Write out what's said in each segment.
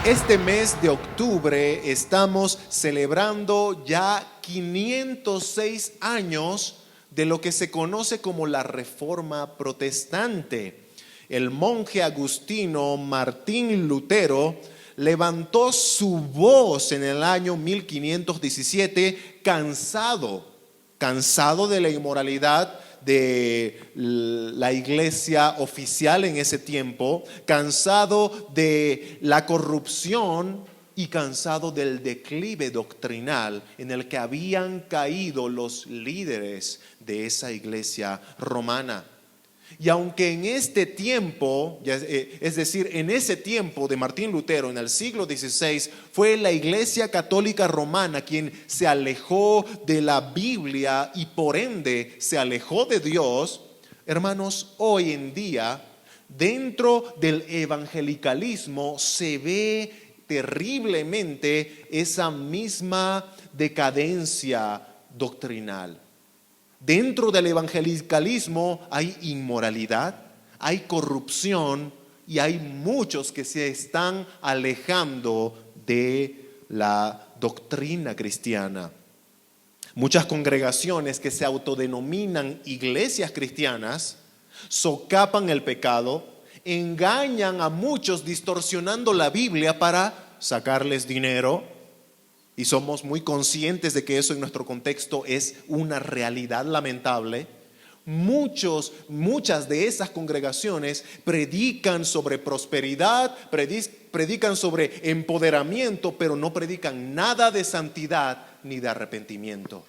Este mes de octubre estamos celebrando ya 506 años de lo que se conoce como la Reforma Protestante. El monje agustino Martín Lutero levantó su voz en el año 1517, cansado de la inmoralidad de la iglesia oficial en ese tiempo, cansado de la corrupción y cansado del declive doctrinal en el que habían caído los líderes de esa iglesia romana. Y aunque en este tiempo, es decir, en ese tiempo de Martín Lutero, en el siglo XVI, fue la Iglesia Católica Romana quien se alejó de la Biblia y por ende se alejó de Dios, hermanos, hoy en día, dentro del evangelicalismo se ve terriblemente esa misma decadencia doctrinal. Dentro del evangelicalismo hay inmoralidad, hay corrupción y hay muchos que se están alejando de la doctrina cristiana. Muchas congregaciones que se autodenominan iglesias cristianas socapan el pecado, engañan a muchos distorsionando la Biblia para sacarles dinero. Y somos muy conscientes de que eso en nuestro contexto es una realidad lamentable. Muchas de esas congregaciones predican sobre prosperidad, predican sobre empoderamiento, pero no predican nada de santidad ni de arrepentimiento.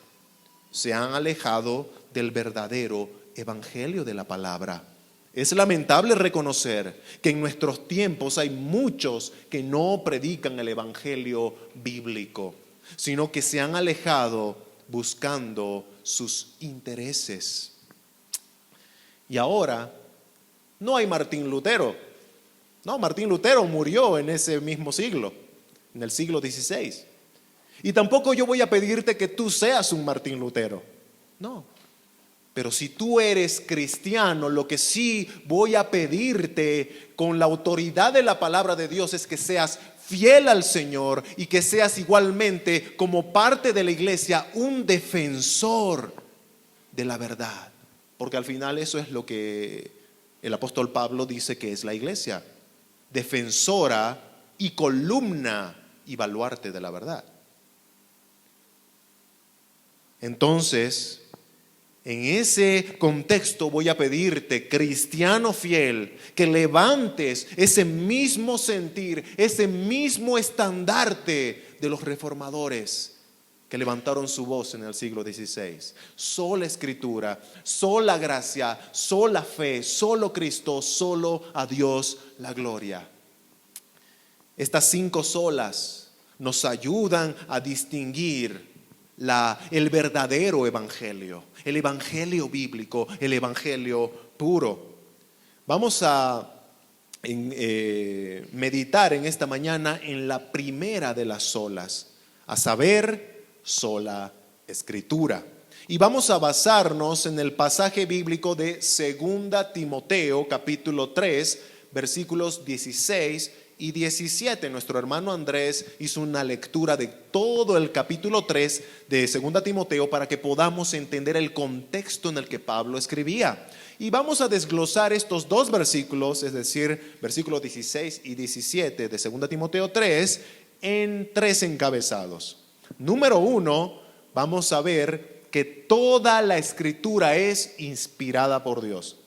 Se han alejado del verdadero evangelio de la palabra. Es lamentable reconocer que en nuestros tiempos hay muchos que no predican el evangelio bíblico, sino que se han alejado buscando sus intereses. Y ahora no hay Martín Lutero. No, Martín Lutero murió en ese mismo siglo, en el siglo XVI. Y tampoco yo voy a pedirte que tú seas un Martín Lutero. No. Pero si tú eres cristiano, lo que sí voy a pedirte con la autoridad de la palabra de Dios es que seas fiel al Señor y que seas igualmente como parte de la iglesia un defensor de la verdad. Porque al final eso es lo que el apóstol Pablo dice que es la iglesia. Defensora y columna y baluarte de la verdad. Entonces, en ese contexto voy a pedirte, cristiano fiel, que levantes ese mismo sentir, ese mismo estandarte de los reformadores que levantaron su voz en el siglo XVI. Sola escritura, sola gracia, sola fe, solo Cristo, solo a Dios la gloria. Estas 5 solas nos ayudan a distinguir el verdadero evangelio, el evangelio bíblico, el evangelio puro. Vamos a meditar en esta mañana en la primera de las solas, a saber, sola escritura. Y vamos a basarnos en el pasaje bíblico de 2 Timoteo capítulo 3, versículos 16 y 17. Nuestro hermano Andrés hizo una lectura de todo el capítulo 3 de 2 Timoteo para que podamos entender el contexto en el que Pablo escribía. Y vamos a desglosar estos 2 versículos, es decir, versículos 16 y 17 de 2 Timoteo 3, en 3 encabezados. Número 1, vamos a ver que toda la escritura es inspirada por Dios.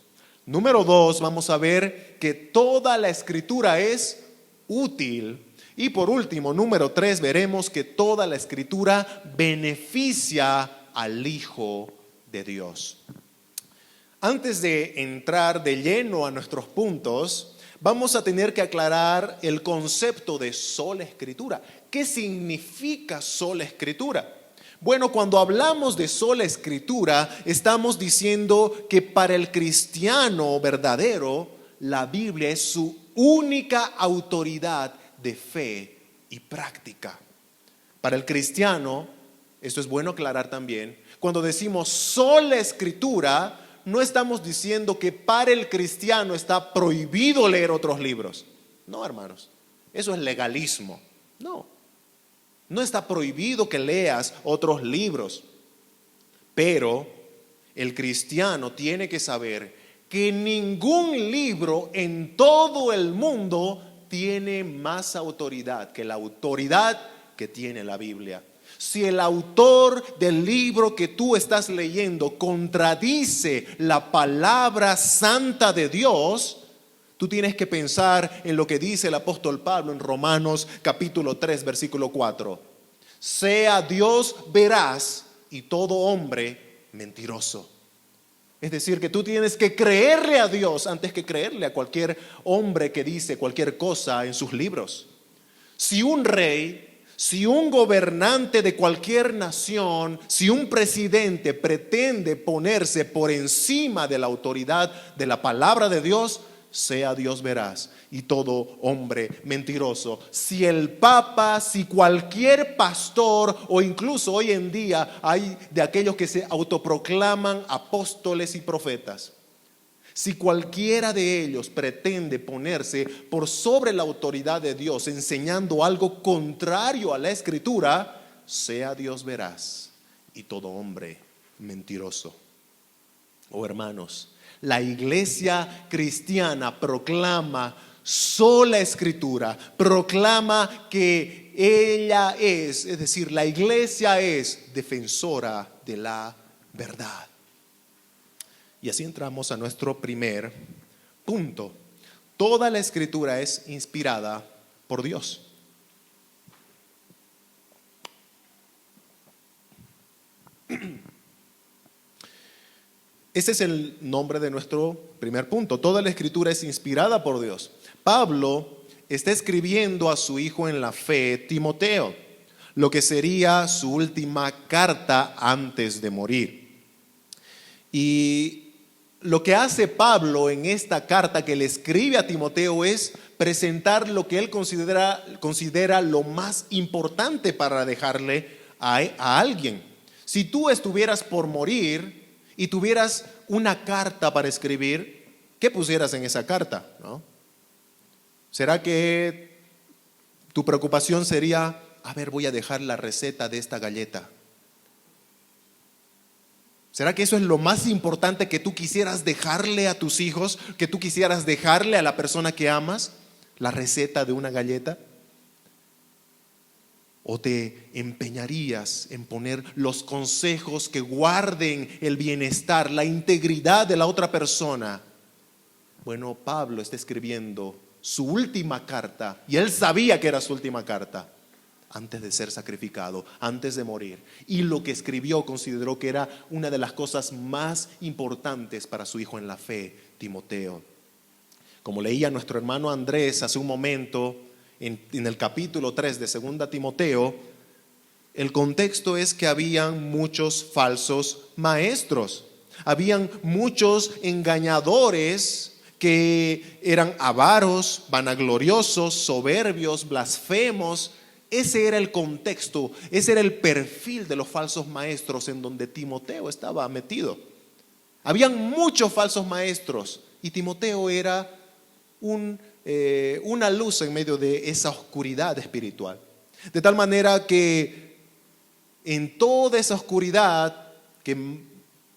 Número 2, vamos a ver que toda la escritura es útil. Y por último, número 3, veremos que toda la escritura beneficia al Hijo de Dios. Antes de entrar de lleno a nuestros puntos, vamos a tener que aclarar el concepto de sola escritura. ¿Qué significa sola escritura? Bueno, cuando hablamos de sola escritura, estamos diciendo que para el cristiano verdadero, la Biblia es su única autoridad de fe y práctica. Para el cristiano, esto es bueno aclarar también, cuando decimos sola escritura, no estamos diciendo que para el cristiano está prohibido leer otros libros. No, hermanos. Eso es legalismo. No, no está prohibido que leas otros libros, pero el cristiano tiene que saber que ningún libro en todo el mundo tiene más autoridad que la autoridad que tiene la Biblia. Si el autor del libro que tú estás leyendo contradice la palabra santa de Dios, tú tienes que pensar en lo que dice el apóstol Pablo en Romanos capítulo 3, versículo 4. Sea Dios veraz y todo hombre mentiroso. Es decir, que tú tienes que creerle a Dios antes que creerle a cualquier hombre que dice cualquier cosa en sus libros. Si un rey, si un gobernante de cualquier nación, si un presidente pretende ponerse por encima de la autoridad de la palabra de Dios, sea Dios veraz y todo hombre mentiroso. Si el Papa, si cualquier pastor, o incluso hoy en día hay de aquellos que se autoproclaman apóstoles y profetas, si cualquiera de ellos pretende ponerse por sobre la autoridad de Dios enseñando algo contrario a la Escritura, sea Dios veraz y todo hombre mentiroso. Oh hermanos, la iglesia cristiana proclama sola Escritura, proclama que ella es decir, la iglesia es defensora de la verdad. Y así entramos a nuestro primer punto. Toda la Escritura es inspirada por Dios. Ese es el nombre de nuestro primer punto. Toda la Escritura es inspirada por Dios. Pablo está escribiendo a su hijo en la fe, Timoteo, lo que sería su última carta antes de morir. Y lo que hace Pablo en esta carta que le escribe a Timoteo es presentar lo que él considera lo más importante para dejarle a alguien. Si tú estuvieras por morir y tuvieras una carta para escribir, ¿qué pusieras en esa carta? ¿No? ¿Será que tu preocupación sería, voy a dejar la receta de esta galleta? ¿Será que eso es lo más importante que tú quisieras dejarle a tus hijos, que tú quisieras dejarle a la persona que amas? ¿La receta de una galleta? ¿O te empeñarías en poner los consejos que guarden el bienestar, la integridad de la otra persona? Bueno, Pablo está escribiendo su última carta y él sabía que era su última carta antes de ser sacrificado, antes de morir. Y lo que escribió consideró que era una de las cosas más importantes para su hijo en la fe, Timoteo. Como leía nuestro hermano Andrés hace un momento, en el capítulo 3 de 2 Timoteo, el contexto es que habían muchos falsos maestros, habían muchos engañadores que eran avaros, vanagloriosos, soberbios, blasfemos. Ese era el contexto, ese era el perfil de los falsos maestros en donde Timoteo estaba metido. Habían muchos falsos maestros y Timoteo era una luz en medio de esa oscuridad espiritual. De tal manera que en toda esa oscuridad que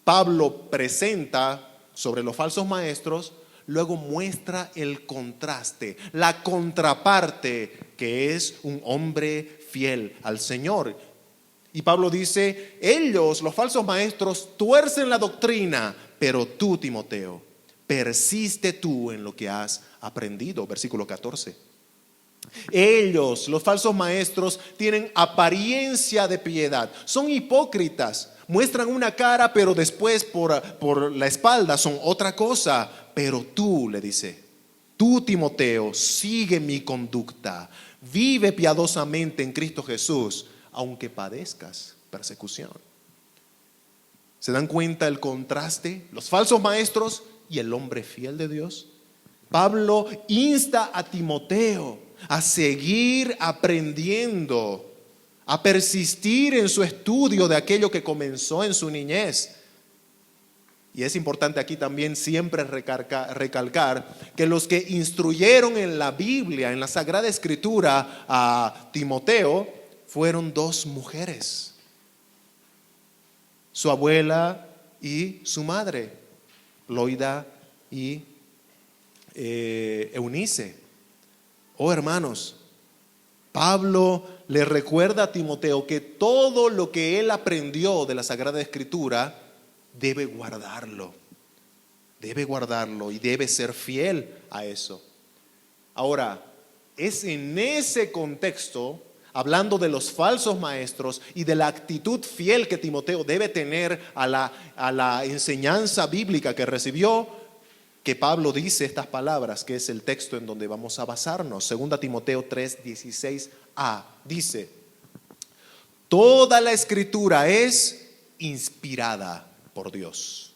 Pablo presenta sobre los falsos maestros, luego muestra el contraste, la contraparte, que es un hombre fiel al Señor. Y Pablo dice, ellos, los falsos maestros, tuercen la doctrina, pero tú, Timoteo, persiste tú en lo que has aprendido. Versículo 14. Ellos, los falsos maestros, tienen apariencia de piedad, son hipócritas, muestran una cara, pero después por la espalda son otra cosa. Pero tú, le dice, tú, Timoteo, sigue mi conducta, vive piadosamente en Cristo Jesús, aunque padezcas persecución. ¿Se dan cuenta el contraste? Los falsos maestros y el hombre fiel de Dios. Pablo insta a Timoteo a seguir aprendiendo, a persistir en su estudio de aquello que comenzó en su niñez. Y es importante aquí también siempre recalcar que los que instruyeron en la Biblia, en la Sagrada Escritura a Timoteo, fueron dos mujeres, su abuela y su madre, Loida y Eunice. Oh hermanos, Pablo le recuerda a Timoteo que todo lo que él aprendió de la Sagrada Escritura debe guardarlo y debe ser fiel a eso. Ahora, es en ese contexto, hablando de los falsos maestros y de la actitud fiel que Timoteo debe tener a la enseñanza bíblica que recibió, que Pablo dice estas palabras, que es el texto en donde vamos a basarnos. 2 Timoteo 3:16a dice: toda la Escritura es inspirada por Dios.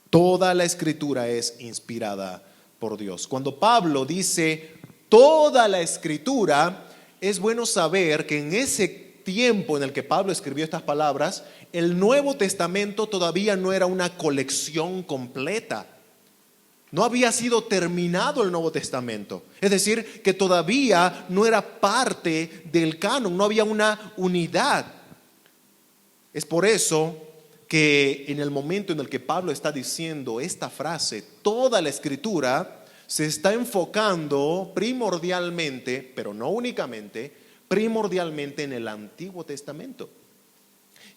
Toda la Escritura es inspirada por Dios. Cuando Pablo dice toda la Escritura, es bueno saber que en ese tiempo en el que Pablo escribió estas palabras, el Nuevo Testamento todavía no era una colección completa. No había sido terminado el Nuevo Testamento. Es decir, que todavía no era parte del canon, no había una unidad. Es por eso que en el momento en el que Pablo está diciendo esta frase, toda la Escritura, se está enfocando primordialmente, pero no únicamente, primordialmente en el Antiguo Testamento.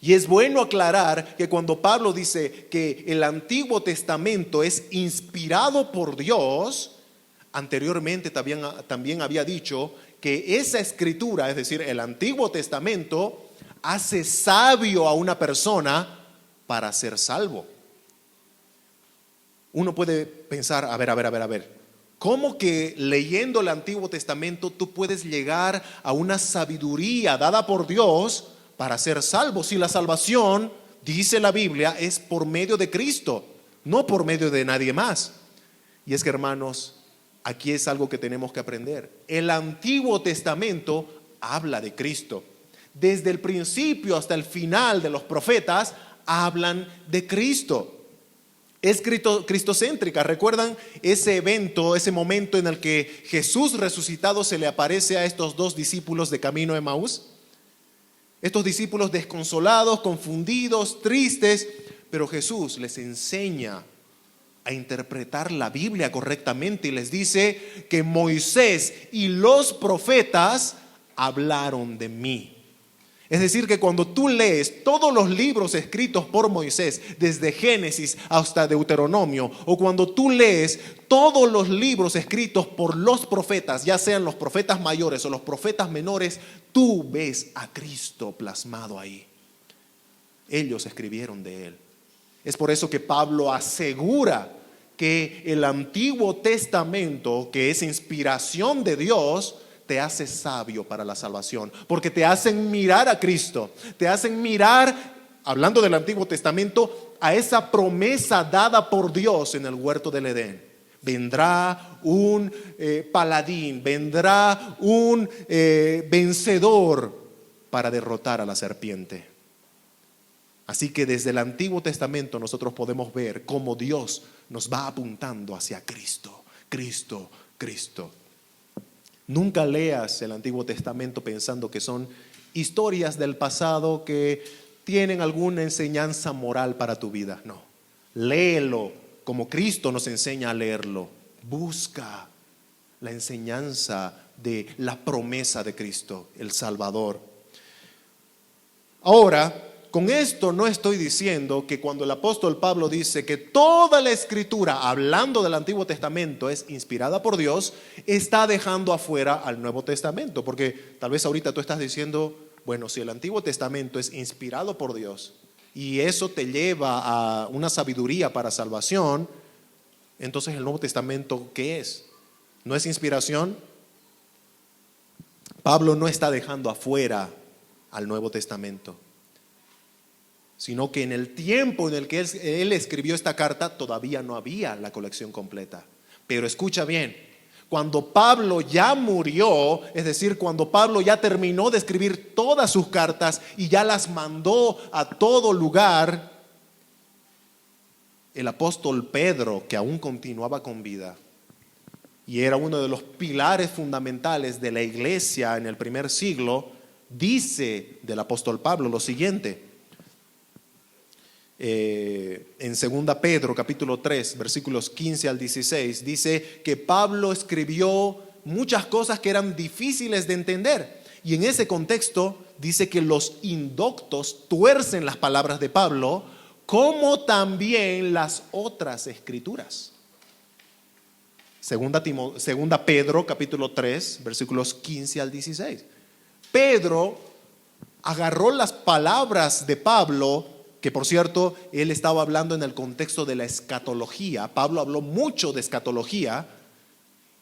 Y es bueno aclarar que cuando Pablo dice que el Antiguo Testamento es inspirado por Dios, anteriormente también había dicho que esa escritura, es decir, el Antiguo Testamento, hace sabio a una persona para ser salvo. Uno puede pensar, a ver, ¿cómo que leyendo el Antiguo Testamento tú puedes llegar a una sabiduría dada por Dios para ser salvo? Si la salvación, dice la Biblia, es por medio de Cristo, no por medio de nadie más. Y es que, hermanos, aquí es algo que tenemos que aprender. El Antiguo Testamento habla de Cristo. Desde el principio hasta el final de los profetas hablan de Cristo. Es cristocéntrica. ¿Recuerdan ese evento, ese momento en el que Jesús resucitado se le aparece a estos dos discípulos de camino de Emaús? Estos discípulos desconsolados, confundidos, tristes, pero Jesús les enseña a interpretar la Biblia correctamente y les dice que Moisés y los profetas hablaron de mí. Es decir, que cuando tú lees todos los libros escritos por Moisés, desde Génesis hasta Deuteronomio, o cuando tú lees todos los libros escritos por los profetas, ya sean los profetas mayores o los profetas menores, tú ves a Cristo plasmado ahí. Ellos escribieron de Él. Es por eso que Pablo asegura que el Antiguo Testamento, que es inspiración de Dios, te hace sabio para la salvación, porque te hacen mirar a Cristo, te hacen mirar, hablando del Antiguo Testamento, a esa promesa dada por Dios en el huerto del Edén. Vendrá un paladín, vendrá un vencedor para derrotar a la serpiente. Así que desde el Antiguo Testamento nosotros podemos ver cómo Dios nos va apuntando hacia Cristo, Cristo, Cristo. Nunca leas el Antiguo Testamento pensando que son historias del pasado que tienen alguna enseñanza moral para tu vida. No, léelo como Cristo nos enseña a leerlo. Busca la enseñanza de la promesa de Cristo, el Salvador. Ahora, con esto no estoy diciendo que cuando el apóstol Pablo dice que toda la Escritura, hablando del Antiguo Testamento, es inspirada por Dios, está dejando afuera al Nuevo Testamento. Porque tal vez ahorita tú estás diciendo, bueno, si el Antiguo Testamento es inspirado por Dios y eso te lleva a una sabiduría para salvación, entonces el Nuevo Testamento, ¿qué es? ¿No es inspiración? Pablo no está dejando afuera al Nuevo Testamento, sino que en el tiempo en el que él escribió esta carta todavía no había la colección completa. Pero escucha bien, cuando Pablo ya murió, es decir, cuando Pablo ya terminó de escribir todas sus cartas y ya las mandó a todo lugar, el apóstol Pedro, que aún continuaba con vida y era uno de los pilares fundamentales de la iglesia en el primer siglo, dice del apóstol Pablo lo siguiente. En 2 Pedro capítulo 3 versículos 15 al 16 dice que Pablo escribió muchas cosas que eran difíciles de entender, y en ese contexto dice que los indoctos tuercen las palabras de Pablo, como también las otras escrituras. Segunda Pedro capítulo 3 versículos 15 al 16. Pedro agarró las palabras de Pablo, que por cierto, él estaba hablando en el contexto de la escatología. Pablo habló mucho de escatología,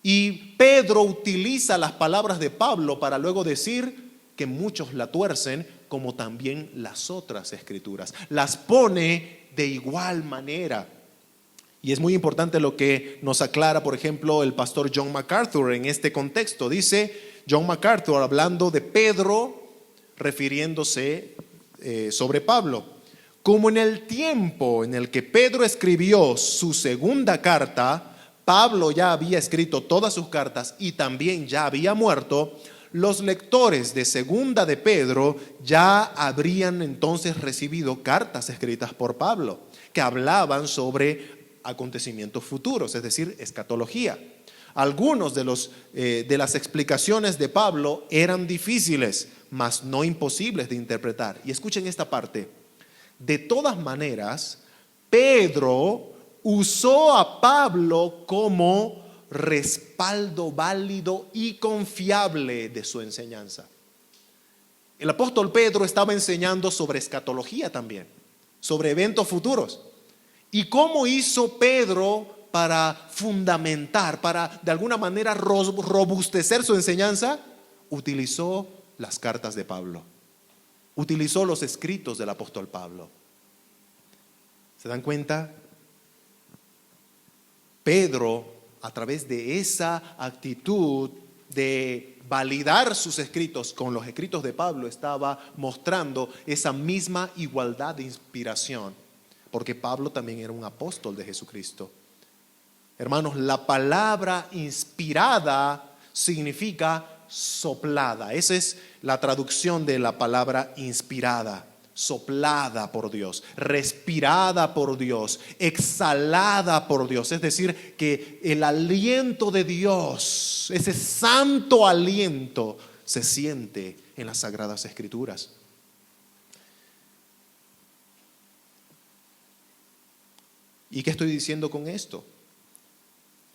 y Pedro utiliza las palabras de Pablo para luego decir que muchos la tuercen, como también las otras escrituras. Las pone de igual manera. Y es muy importante lo que nos aclara, por ejemplo, el pastor John MacArthur en este contexto. Dice John MacArthur, hablando de Pedro, refiriéndose sobre Pablo: como en el tiempo en el que Pedro escribió su segunda carta, Pablo ya había escrito todas sus cartas y también ya había muerto, los lectores de segunda de Pedro ya habrían entonces recibido cartas escritas por Pablo, que hablaban sobre acontecimientos futuros, es decir, escatología. Algunos de las explicaciones de Pablo eran difíciles, mas no imposibles de interpretar. Y escuchen esta parte: de todas maneras, Pedro usó a Pablo como respaldo válido y confiable de su enseñanza. El apóstol Pedro estaba enseñando sobre escatología también, sobre eventos futuros. ¿Y cómo hizo Pedro para fundamentar, para de alguna manera robustecer su enseñanza? Utilizó las cartas de Pablo, utilizó los escritos del apóstol Pablo. ¿Se dan cuenta? Pedro, a través de esa actitud de validar sus escritos con los escritos de Pablo, estaba mostrando esa misma igualdad de inspiración, porque Pablo también era un apóstol de Jesucristo. Hermanos, la palabra inspirada significa soplada. Esa es la traducción de la palabra inspirada. Soplada por Dios, respirada por Dios, exhalada por Dios. Es decir, que el aliento de Dios, ese santo aliento, se siente en las Sagradas Escrituras. ¿Y qué estoy diciendo con esto?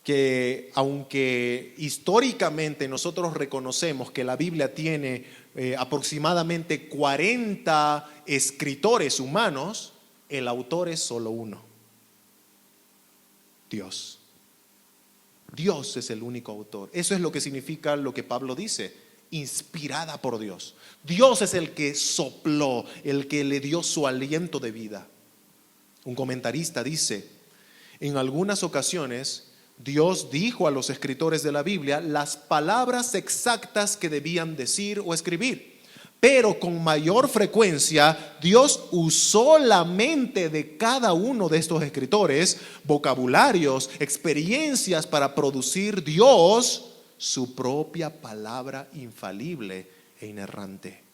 Que aunque históricamente nosotros reconocemos que la Biblia tiene aproximadamente 40 escritores humanos, el autor es solo uno: Dios. Dios es el único autor. Eso es lo que significa lo que Pablo dice: inspirada por Dios. Dios es el que sopló, el que le dio su aliento de vida. Un comentarista dice: en algunas ocasiones Dios dijo a los escritores de la Biblia las palabras exactas que debían decir o escribir, pero con mayor frecuencia Dios usó la mente de cada uno de estos escritores, vocabularios, experiencias, para producir Dios su propia palabra infalible e inerrante.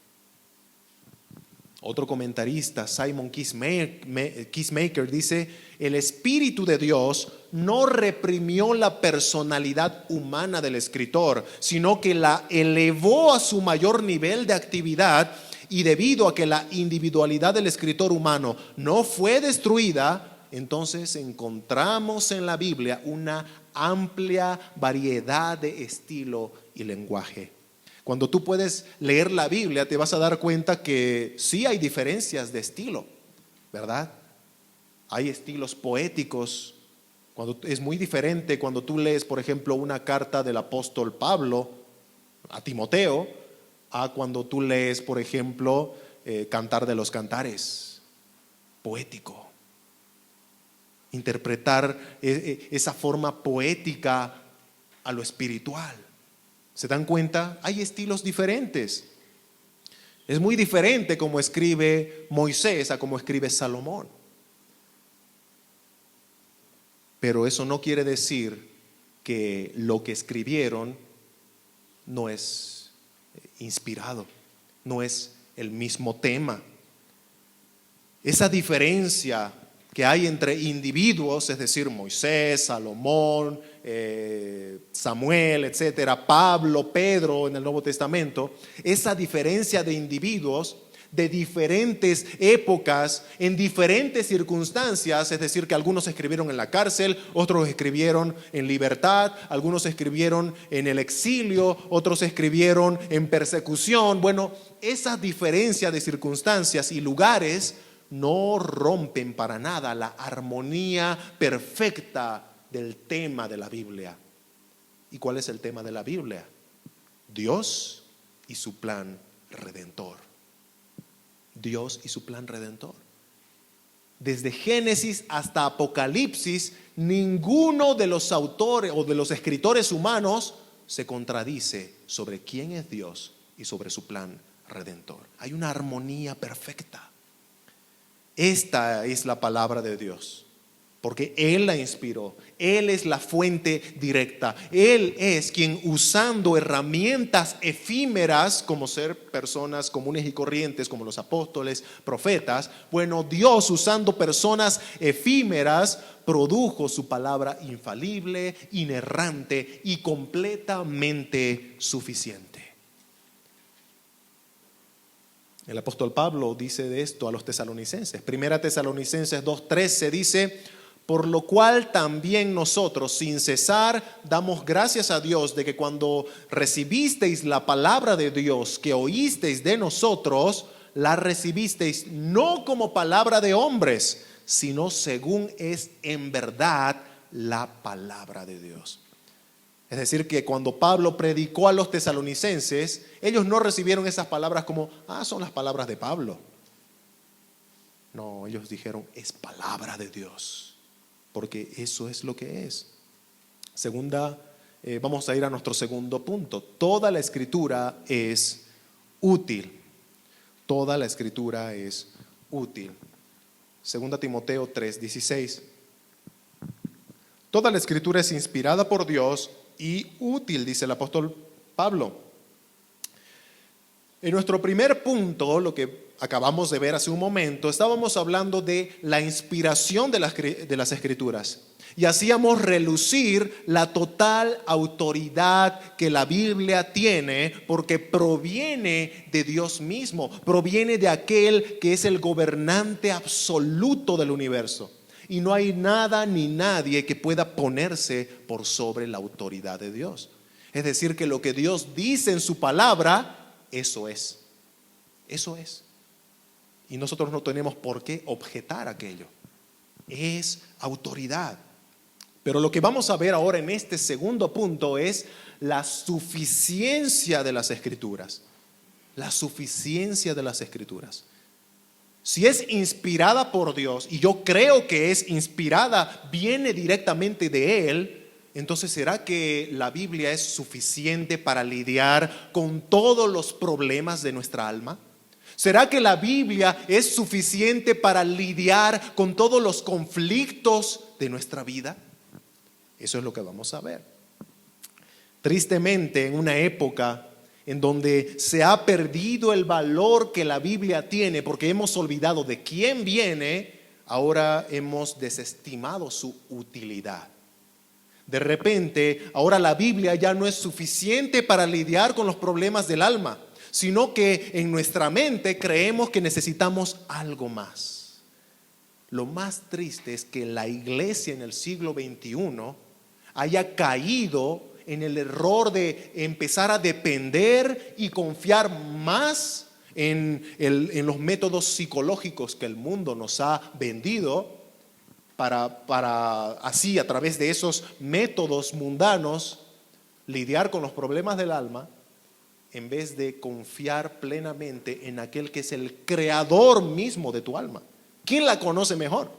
Otro comentarista, Simon Kiesmaker, dice: el Espíritu de Dios no reprimió la personalidad humana del escritor, sino que la elevó a su mayor nivel de actividad, y debido a que la individualidad del escritor humano no fue destruida, entonces encontramos en la Biblia una amplia variedad de estilo y lenguaje. Cuando tú puedes leer la Biblia, te vas a dar cuenta que sí hay diferencias de estilo, ¿verdad? Hay estilos poéticos. Es muy diferente cuando tú lees, por ejemplo, una carta del apóstol Pablo a Timoteo, a cuando tú lees, por ejemplo, Cantar de los Cantares, poético. Interpretar esa forma poética a lo espiritual. ¿Se dan cuenta? Hay estilos diferentes. Es muy diferente como escribe Moisés a como escribe Salomón. Pero eso no quiere decir que lo que escribieron no es inspirado, no es el mismo tema. Esa diferencia que hay entre individuos, es decir, Moisés, Salomón, Samuel, etcétera, Pablo, Pedro en el Nuevo Testamento, esa diferencia de individuos de diferentes épocas, en diferentes circunstancias, es decir, que algunos escribieron en la cárcel, otros escribieron en libertad, algunos escribieron en el exilio, otros escribieron en persecución. Bueno, esa diferencia de circunstancias y lugares no rompen para nada la armonía perfecta del tema de la Biblia. ¿Y cuál es el tema de la Biblia? Dios y su plan redentor. Dios y su plan redentor. Desde Génesis hasta Apocalipsis, ninguno de los autores o de los escritores humanos se contradice sobre quién es Dios y sobre su plan redentor. Hay una armonía perfecta. Esta es la palabra de Dios, porque Él la inspiró. Él es la fuente directa. Él es quien, usando herramientas efímeras, como ser personas comunes y corrientes, como los apóstoles, profetas, bueno, Dios, usando personas efímeras, produjo su palabra infalible, inerrante y completamente suficiente. El apóstol Pablo dice de esto a los tesalonicenses. Primera Tesalonicenses 2:13 dice: por lo cual también nosotros, sin cesar, damos gracias a Dios de que cuando recibisteis la palabra de Dios que oísteis de nosotros, la recibisteis no como palabra de hombres, sino según es en verdad la palabra de Dios. Es decir, que cuando Pablo predicó a los tesalonicenses, ellos no recibieron esas palabras como, son las palabras de Pablo. No, ellos dijeron, es palabra de Dios, porque eso es lo que es. Vamos a ir a nuestro segundo punto. Toda la escritura es útil. Toda la escritura es útil. 2 Timoteo 3:16. Toda la escritura es inspirada por Dios y útil, dice el apóstol Pablo. En nuestro primer punto, lo que acabamos de ver hace un momento, estábamos hablando de la inspiración de las escrituras y hacíamos relucir la total autoridad que la Biblia tiene, porque proviene de Dios mismo, proviene de aquel que es el gobernante absoluto del universo. Y no hay nada ni nadie que pueda ponerse por sobre la autoridad de Dios. Es decir, que lo que Dios dice en su palabra, eso es. Eso es. Y nosotros no tenemos por qué objetar aquello. Es autoridad. Pero lo que vamos a ver ahora en este segundo punto es la suficiencia de las Escrituras. La suficiencia de las Escrituras. Si es inspirada por Dios, y yo creo que es inspirada, viene directamente de Él, entonces ¿será que la Biblia es suficiente para lidiar con todos los problemas de nuestra alma? ¿Será que la Biblia es suficiente para lidiar con todos los conflictos de nuestra vida? Eso es lo que vamos a ver. Tristemente, en una época en donde se ha perdido el valor que la Biblia tiene porque hemos olvidado de quién viene, ahora hemos desestimado su utilidad. De repente, ahora la Biblia ya no es suficiente para lidiar con los problemas del alma, sino que en nuestra mente creemos que necesitamos algo más. Lo más triste es que la iglesia en el siglo XXI haya caído en el error de empezar a depender y confiar más en los métodos psicológicos que el mundo nos ha vendido para así, a través de esos métodos mundanos, lidiar con los problemas del alma, en vez de confiar plenamente en aquel que es el creador mismo de tu alma. ¿Quién la conoce mejor?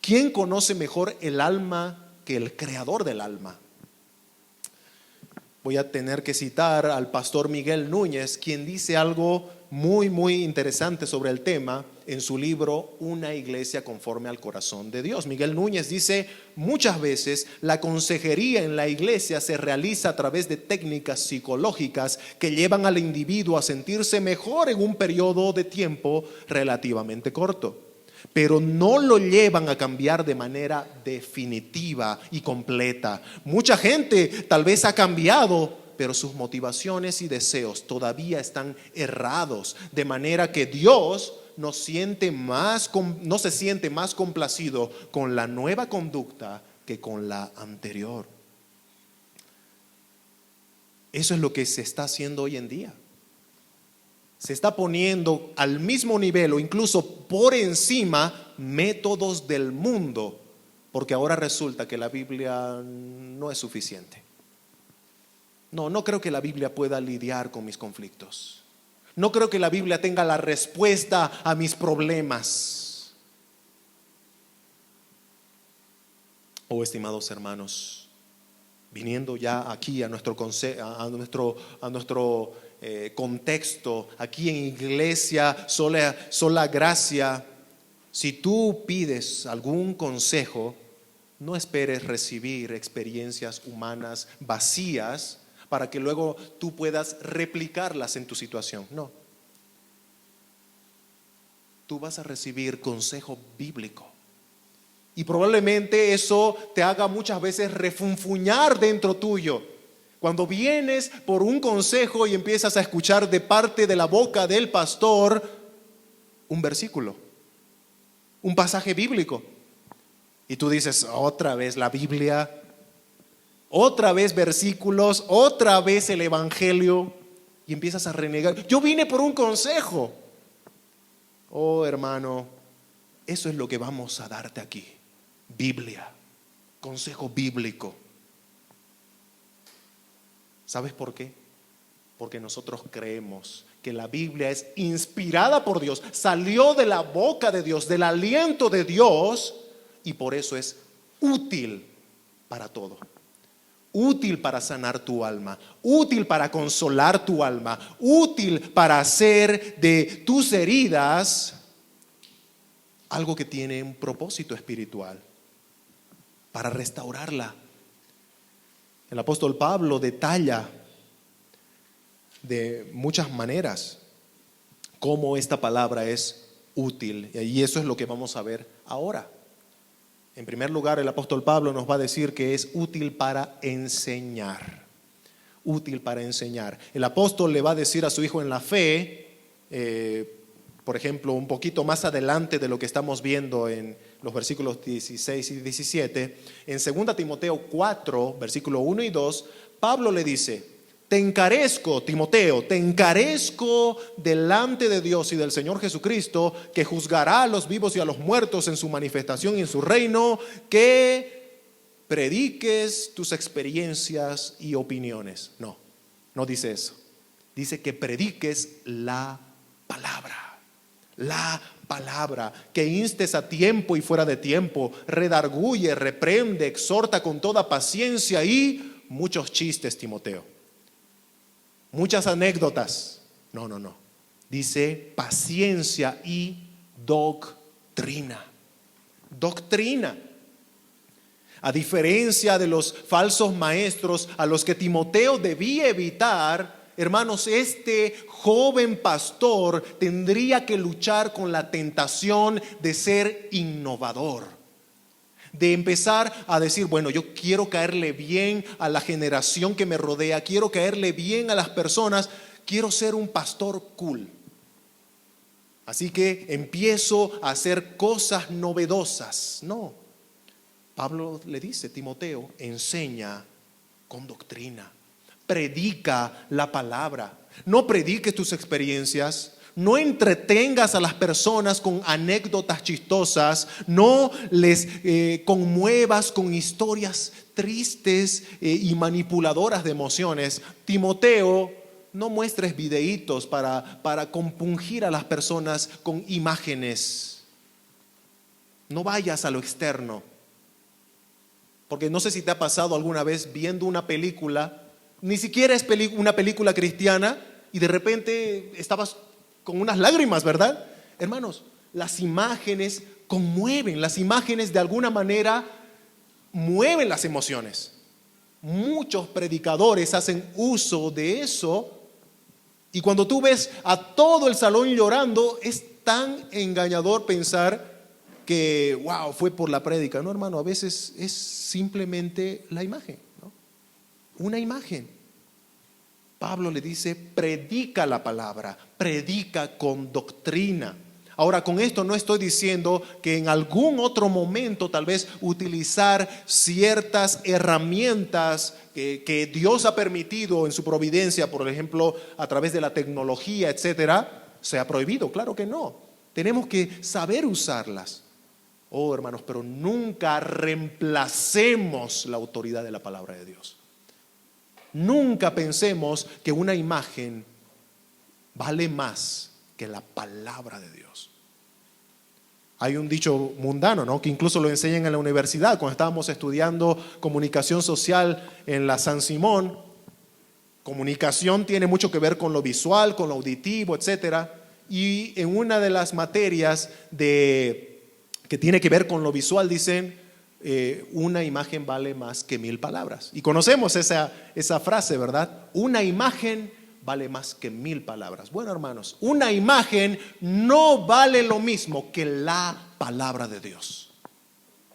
¿Quién conoce mejor el alma que el creador del alma? Voy a tener que citar al pastor Miguel Núñez, quien dice algo muy, muy interesante sobre el tema. en su libro Una iglesia conforme al corazón de Dios. Miguel Núñez dice: muchas veces la consejería en la iglesia se realiza a través de técnicas psicológicas que llevan al individuo a sentirse mejor en un periodo de tiempo relativamente corto, pero no lo llevan a cambiar de manera definitiva y completa. Mucha gente tal vez ha cambiado, pero sus motivaciones y deseos todavía están errados, de manera que Dios no se siente más complacido con la nueva conducta que con la anterior. Eso es lo que se está haciendo hoy en día. Se está poniendo al mismo nivel o incluso por encima métodos del mundo, porque ahora resulta que la Biblia no es suficiente. No creo que la Biblia pueda lidiar con mis conflictos. No creo que la Biblia tenga la respuesta a mis problemas. Oh, estimados hermanos, viniendo ya aquí a nuestro contexto, aquí en Iglesia Sola Gracia, si tú pides algún consejo, no esperes recibir experiencias humanas vacías para que luego tú puedas replicarlas en tu situación. No. Tú vas a recibir consejo bíblico. Y probablemente eso te haga muchas veces refunfuñar dentro tuyo. Cuando vienes por un consejo y empiezas a escuchar de parte de la boca del pastor un versículo, un pasaje bíblico, y tú dices: otra vez la Biblia, otra vez versículos, otra vez el evangelio, y empiezas a renegar. Yo vine por un consejo. Oh, hermano, eso es lo que vamos a darte aquí. Biblia, consejo bíblico. ¿Sabes por qué? Porque nosotros creemos que la Biblia es inspirada por Dios, salió de la boca de Dios, del aliento de Dios, y por eso es útil para todo. Útil para sanar tu alma, útil para consolar tu alma, útil para hacer de tus heridas algo que tiene un propósito espiritual, para restaurarla. El apóstol Pablo detalla de muchas maneras cómo esta palabra es útil, y eso es lo que vamos a ver ahora. En primer lugar, el apóstol Pablo nos va a decir que es útil para enseñar. Útil para enseñar. El apóstol le va a decir a su hijo en la fe, por ejemplo, un poquito más adelante de lo que estamos viendo en los versículos 16 y 17, en 2 Timoteo 4, versículo 1 y 2, Pablo le dice: te encarezco, Timoteo, te encarezco delante de Dios y del Señor Jesucristo, que juzgará a los vivos y a los muertos en su manifestación y en su reino, que prediques tus experiencias y opiniones. No dice eso. Dice que prediques la palabra, que instes a tiempo y fuera de tiempo, redarguye, reprende, exhorta con toda paciencia y muchos chistes, Timoteo. Muchas anécdotas. No. Dice paciencia y doctrina. Doctrina. A diferencia de los falsos maestros a los que Timoteo debía evitar, hermanos, este joven pastor tendría que luchar con la tentación de ser innovador, de empezar a decir: bueno, yo quiero caerle bien a la generación que me rodea, quiero caerle bien a las personas, quiero ser un pastor cool. Así que empiezo a hacer cosas novedosas. No, Pablo le dice: Timoteo, enseña con doctrina, predica la palabra, no prediques tus experiencias. No entretengas a las personas con anécdotas chistosas, no les conmuevas con historias tristes y manipuladoras de emociones. Timoteo, no muestres videitos para compungir a las personas con imágenes. No vayas a lo externo. Porque no sé si te ha pasado alguna vez viendo una película, ni siquiera es una película cristiana, y de repente estabas con unas lágrimas, ¿verdad? Hermanos, las imágenes conmueven, las imágenes de alguna manera mueven las emociones. Muchos predicadores hacen uso de eso y cuando tú ves a todo el salón llorando, es tan engañador pensar que, wow, fue por la prédica. No, hermano, a veces es simplemente la imagen, ¿no? Una imagen. Pablo le dice, predica la palabra, predica con doctrina. Ahora, con esto no estoy diciendo que en algún otro momento tal vez utilizar ciertas herramientas que Dios ha permitido en su providencia, por ejemplo, a través de la tecnología, etcétera, sea prohibido. Claro que no. Tenemos que saber usarlas. Oh, hermanos, pero nunca reemplacemos la autoridad de la palabra de Dios. Nunca pensemos que una imagen vale más que la palabra de Dios. Hay un dicho mundano, ¿no?, que incluso lo enseñan en la universidad. Cuando estábamos estudiando comunicación social en la San Simón, comunicación tiene mucho que ver con lo visual, con lo auditivo, etcétera. Y en una de las materias que tiene que ver con lo visual dicen, una imagen vale más que 1000 palabras. Y conocemos esa frase, ¿verdad? Una imagen vale más que 1000 palabras. Bueno, hermanos, una imagen no vale lo mismo que la palabra de Dios.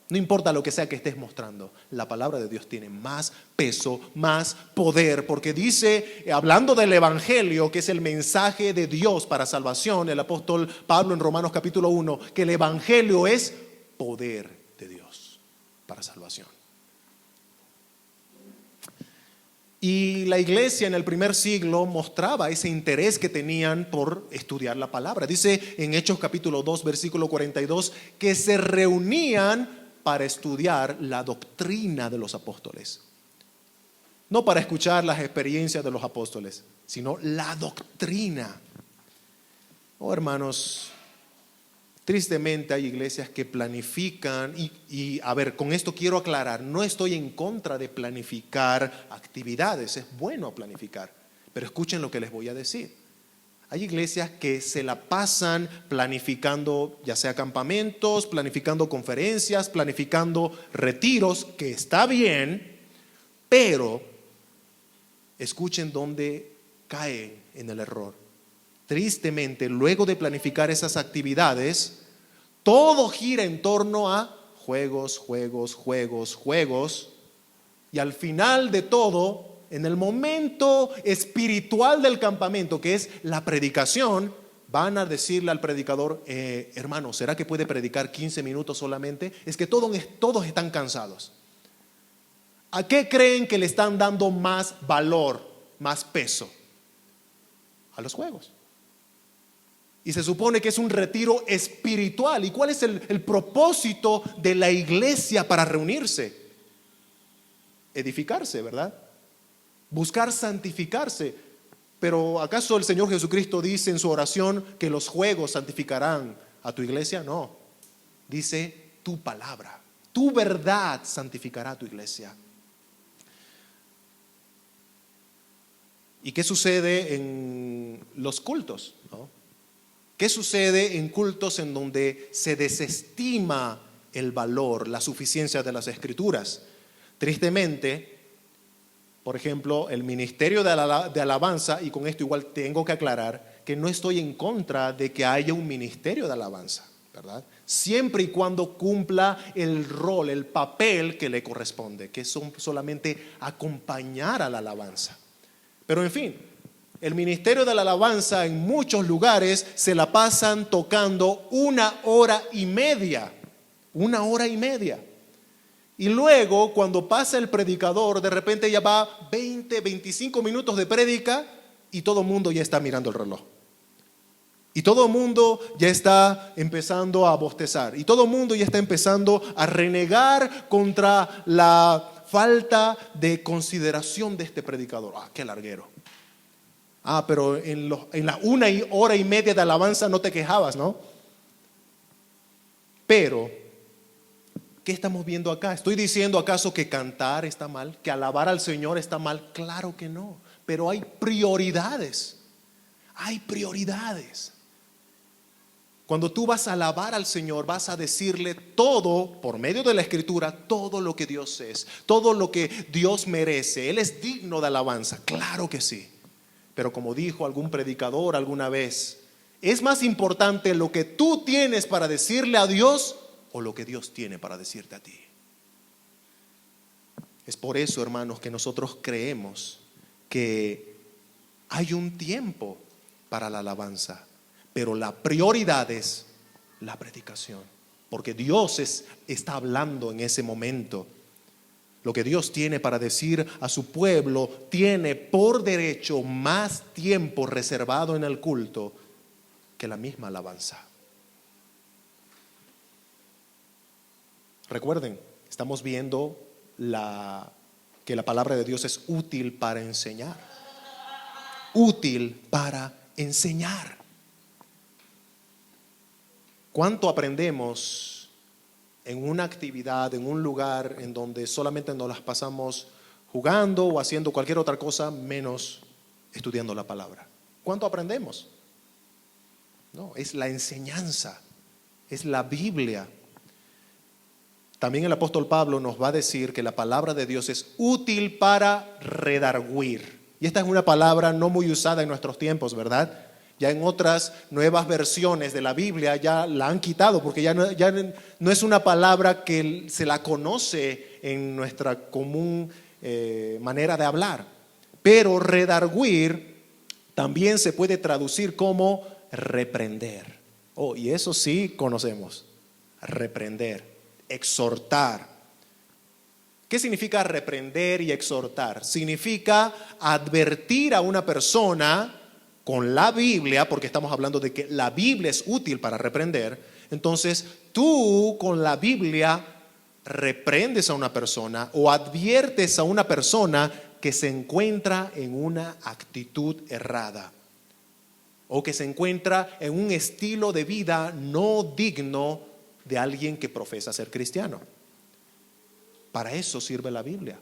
No importa lo que sea que estés mostrando, la palabra de Dios tiene más peso, más poder, porque dice, hablando del evangelio, que es el mensaje de Dios para salvación, el apóstol Pablo en Romanos capítulo 1, que el evangelio es poder de Dios para salvación. Y la iglesia en el primer siglo mostraba ese interés que tenían por estudiar la palabra. Dice en Hechos capítulo 2, versículo 42, que se reunían para estudiar la doctrina de los apóstoles. No para escuchar las experiencias de los apóstoles, sino la doctrina. Oh, hermanos, tristemente hay iglesias que planifican y a ver, con esto quiero aclarar, no estoy en contra de planificar actividades, es bueno planificar, pero escuchen lo que les voy a decir. Hay iglesias que se la pasan planificando ya sea campamentos, planificando conferencias, planificando retiros, que está bien, pero escuchen dónde caen en el error. Tristemente, luego de planificar esas actividades, todo gira en torno a juegos, y al final de todo, en el momento espiritual del campamento, que es la predicación, van a decirle al predicador, hermano, ¿será que puede predicar 15 minutos solamente? Es que todos están cansados. ¿A qué creen que le están dando más valor, más peso? A los juegos. Y se supone que es un retiro espiritual. ¿Y cuál es el propósito de la iglesia para reunirse? Edificarse, ¿verdad? Buscar santificarse. Pero ¿acaso el Señor Jesucristo dice en su oración que los juegos santificarán a tu iglesia? No. Dice tu palabra, tu verdad santificará a tu iglesia. ¿Y qué sucede en los cultos, ¿no? ¿Qué sucede en cultos en donde se desestima el valor, la suficiencia de las escrituras? Tristemente, por ejemplo, el ministerio de alabanza, y con esto igual tengo que aclarar que no estoy en contra de que haya un ministerio de alabanza, ¿verdad? Siempre y cuando cumpla el rol, el papel que le corresponde, que son solamente acompañar a la alabanza. Pero en fin, el ministerio de la alabanza en muchos lugares se la pasan tocando 1 hora y media. 1 hora y media. Y luego, cuando pasa el predicador, de repente ya va 20, 25 minutos de prédica y todo el mundo ya está mirando el reloj. Y todo el mundo ya está empezando a bostezar. Y todo el mundo ya está empezando a renegar contra la falta de consideración de este predicador. Qué larguero. Pero en la 1 hora y media de alabanza no te quejabas, ¿no? Pero ¿qué estamos viendo acá? ¿Estoy diciendo acaso que cantar está mal? ¿Que alabar al Señor está mal? Claro que no. Pero hay prioridades. Hay prioridades. Cuando tú vas a alabar al Señor, vas a decirle todo, por medio de la Escritura, todo lo que Dios es, todo lo que Dios merece. Él es digno de alabanza, claro que sí. Pero como dijo algún predicador alguna vez, es más importante lo que tú tienes para decirle a Dios o lo que Dios tiene para decirte a ti. Es por eso, hermanos, que nosotros creemos que hay un tiempo para la alabanza, pero la prioridad es la predicación, porque Dios está hablando en ese momento. Lo que Dios tiene para decir a su pueblo tiene por derecho más tiempo reservado en el culto que la misma alabanza. Recuerden, estamos viendo que la palabra de Dios es útil para enseñar. Útil para enseñar. ¿Cuánto aprendemos en una actividad, en un lugar en donde solamente nos las pasamos jugando o haciendo cualquier otra cosa menos estudiando la palabra? ¿Cuánto aprendemos? No, es la enseñanza, es la Biblia. También el apóstol Pablo nos va a decir que la palabra de Dios es útil para redarguir. Y esta es una palabra no muy usada en nuestros tiempos, ¿verdad? Ya en otras nuevas versiones de la Biblia ya la han quitado, porque ya no es una palabra que se la conoce en nuestra común manera de hablar. Pero redarguir también se puede traducir como reprender. Y eso sí conocemos. Reprender, exhortar. ¿Qué significa reprender y exhortar? Significa advertir a una persona con la Biblia, porque estamos hablando de que la Biblia es útil para reprender. Entonces tú con la Biblia reprendes a una persona o adviertes a una persona que se encuentra en una actitud errada o que se encuentra en un estilo de vida no digno de alguien que profesa ser cristiano. Para eso sirve la Biblia.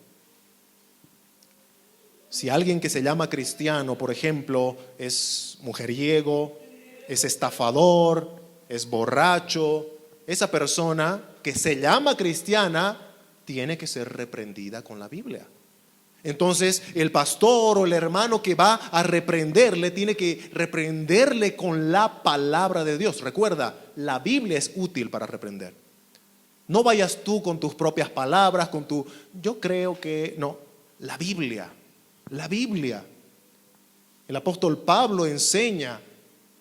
Si alguien que se llama cristiano, por ejemplo, es mujeriego, es estafador, es borracho, esa persona que se llama cristiana tiene que ser reprendida con la Biblia. Entonces el pastor o el hermano que va a reprenderle tiene que reprenderle con la palabra de Dios. Recuerda, la Biblia es útil para reprender. No vayas tú con tus propias palabras, yo creo que no, la Biblia. El apóstol Pablo enseña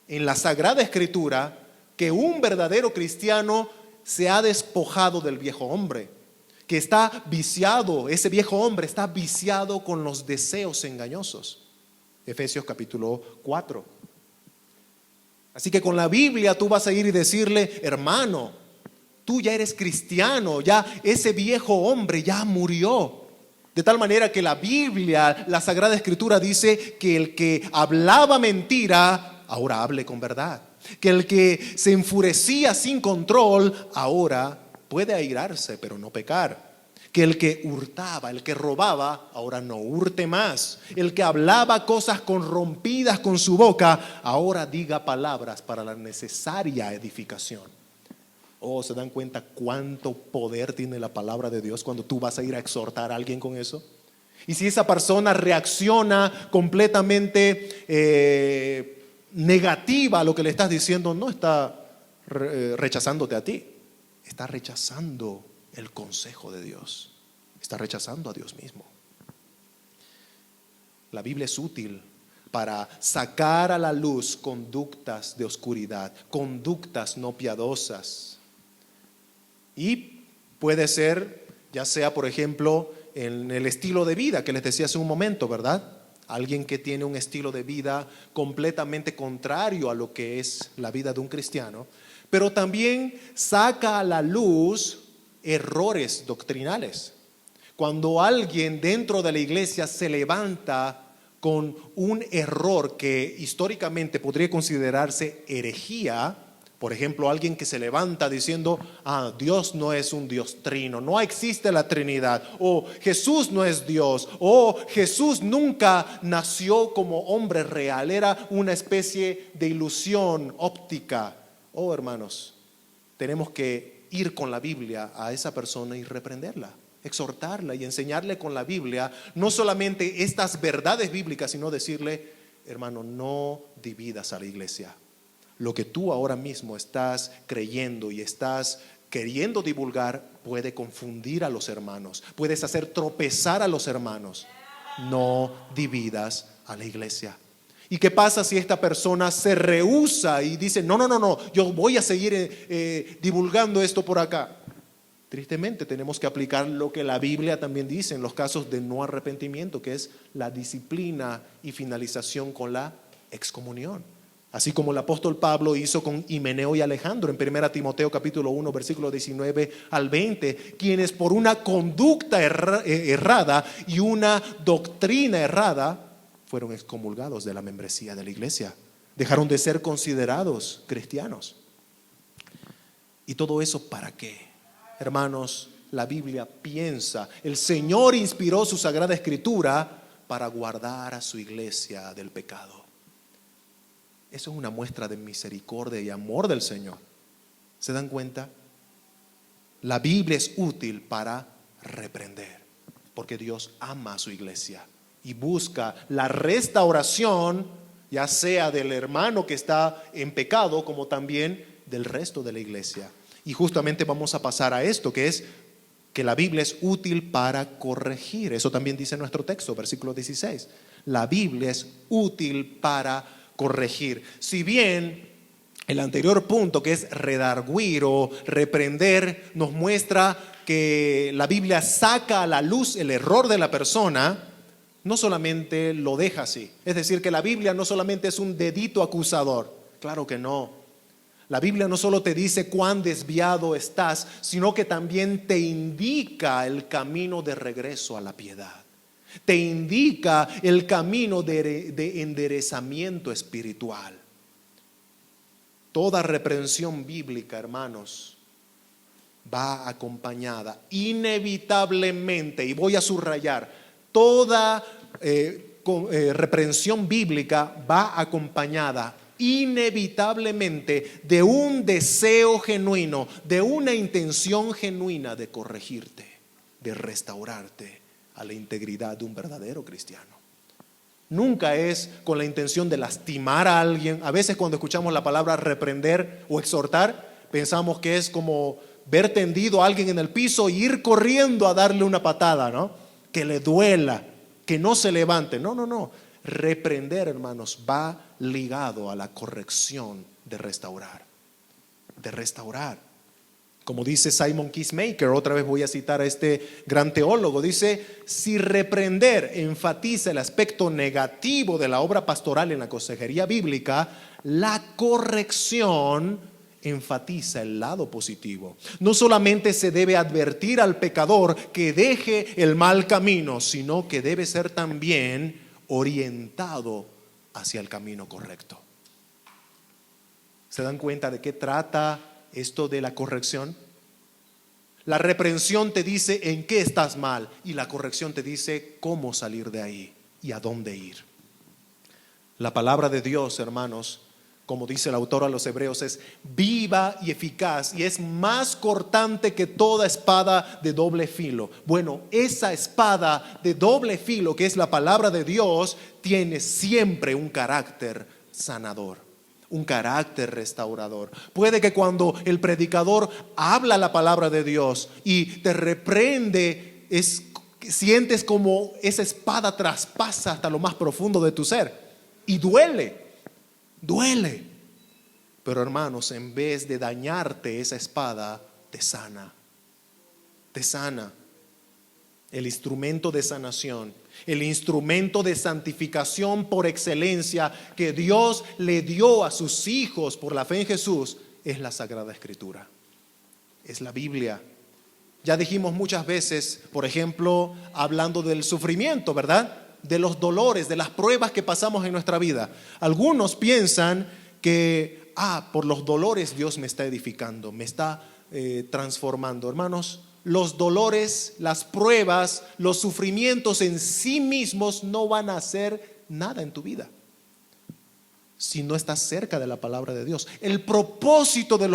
en la Sagrada Escritura que un verdadero cristiano se ha despojado del viejo hombre, que está viciado, ese viejo hombre está viciado con los deseos engañosos. Efesios capítulo 4. Así que con la Biblia tú vas a ir y decirle, hermano, tú ya eres cristiano, ya ese viejo hombre ya murió. De tal manera que la Biblia, la Sagrada Escritura dice que el que hablaba mentira, ahora hable con verdad. Que el que se enfurecía sin control, ahora puede airarse, pero no pecar. Que el que hurtaba, el que robaba, ahora no hurte más. El que hablaba cosas corrompidas con su boca, ahora diga palabras para la necesaria edificación. ¿Se dan cuenta cuánto poder tiene la palabra de Dios cuando tú vas a ir a exhortar a alguien con eso? Y si esa persona reacciona completamente negativa a lo que le estás diciendo, no está rechazándote a ti, está rechazando el consejo de Dios, está rechazando a Dios mismo. La Biblia es útil para sacar a la luz conductas de oscuridad, conductas no piadosas. Y puede ser, ya sea por ejemplo, en el estilo de vida que les decía hace un momento, ¿verdad? Alguien que tiene un estilo de vida completamente contrario a lo que es la vida de un cristiano, pero también saca a la luz errores doctrinales. Cuando alguien dentro de la iglesia se levanta con un error que históricamente podría considerarse herejía, por ejemplo, alguien que se levanta diciendo, Dios no es un Dios trino, no existe la Trinidad, o Jesús no es Dios, o Jesús nunca nació como hombre real, era una especie de ilusión óptica, Oh, hermanos, tenemos que ir con la Biblia a esa persona y reprenderla, exhortarla y enseñarle con la Biblia no solamente estas verdades bíblicas, sino decirle: hermano, no dividas a la iglesia. Lo que tú ahora mismo estás creyendo y estás queriendo divulgar puede confundir a los hermanos, puedes hacer tropezar a los hermanos. No dividas a la iglesia. ¿Y qué pasa si esta persona se rehúsa y dice: no, yo voy a seguir divulgando esto por acá? Tristemente tenemos que aplicar lo que la Biblia también dice en los casos de no arrepentimiento, que es la disciplina y finalización con la excomunión. Así como el apóstol Pablo hizo con Himeneo y Alejandro en 1 Timoteo capítulo 1 versículo 19 al 20, quienes por una conducta errada y una doctrina errada fueron excomulgados de la membresía de la iglesia, dejaron de ser considerados cristianos. ¿Y todo eso para qué? Hermanos, la Biblia piensa, el Señor inspiró su Sagrada Escritura para guardar a su iglesia del pecado. Eso es una muestra de misericordia y amor del Señor. ¿Se dan cuenta? La Biblia es útil para reprender, porque Dios ama a su iglesia y busca la restauración, ya sea del hermano que está en pecado, como también del resto de la iglesia. Y justamente vamos a pasar a esto, que es que la Biblia es útil para corregir. Eso también dice nuestro texto, versículo 16. La Biblia es útil para corregir. Si bien el anterior punto, que es redarguir o reprender, nos muestra que la Biblia saca a la luz el error de la persona, no solamente lo deja así. Es decir, que la Biblia no solamente es un dedito acusador. Claro que no. La Biblia no solo te dice cuán desviado estás, sino que también te indica el camino de regreso a la piedad. Te indica el camino de enderezamiento espiritual. Toda reprensión bíblica, hermanos, va acompañada inevitablemente, y voy a subrayar, toda reprensión bíblica va acompañada inevitablemente de un deseo genuino, de una intención genuina de corregirte, de restaurarte a la integridad de un verdadero cristiano. Nunca es con la intención de lastimar a alguien. A veces cuando escuchamos la palabra reprender o exhortar, pensamos que es como ver tendido a alguien en el piso e ir corriendo a darle una patada, ¿no? Que le duela, que no se levante. No. Reprender, hermanos, va ligado a la corrección de restaurar. Como dice Simon Kiesmaker, otra vez voy a citar a este gran teólogo, dice: si reprender enfatiza el aspecto negativo de la obra pastoral en la consejería bíblica, la corrección enfatiza el lado positivo. No solamente se debe advertir al pecador que deje el mal camino, sino que debe ser también orientado hacia el camino correcto. ¿Se dan cuenta de qué trata esto de la corrección? La reprensión te dice en qué estás mal y la corrección te dice cómo salir de ahí y a dónde ir. La palabra de Dios, hermanos, como dice el autor a los Hebreos, es viva y eficaz y es más cortante que toda espada de doble filo. Bueno, esa espada de doble filo, que es la palabra de Dios, tiene siempre un carácter sanador, un carácter restaurador. Puede que cuando el predicador habla la palabra de Dios y te reprende, sientes como esa espada traspasa hasta lo más profundo de tu ser y duele. Pero hermanos, en vez de dañarte, esa espada te sana. El instrumento de sanación, el instrumento de santificación por excelencia que Dios le dio a sus hijos por la fe en Jesús es la Sagrada Escritura, es la Biblia. Ya dijimos muchas veces, por ejemplo, hablando del sufrimiento, ¿verdad? De los dolores, de las pruebas que pasamos en nuestra vida. Algunos piensan que por los dolores Dios me está edificando, me está transformando. Hermanos, los dolores, las pruebas, los sufrimientos en sí mismos no van a hacer nada en tu vida. si no estás cerca de la palabra de Dios. El propósito de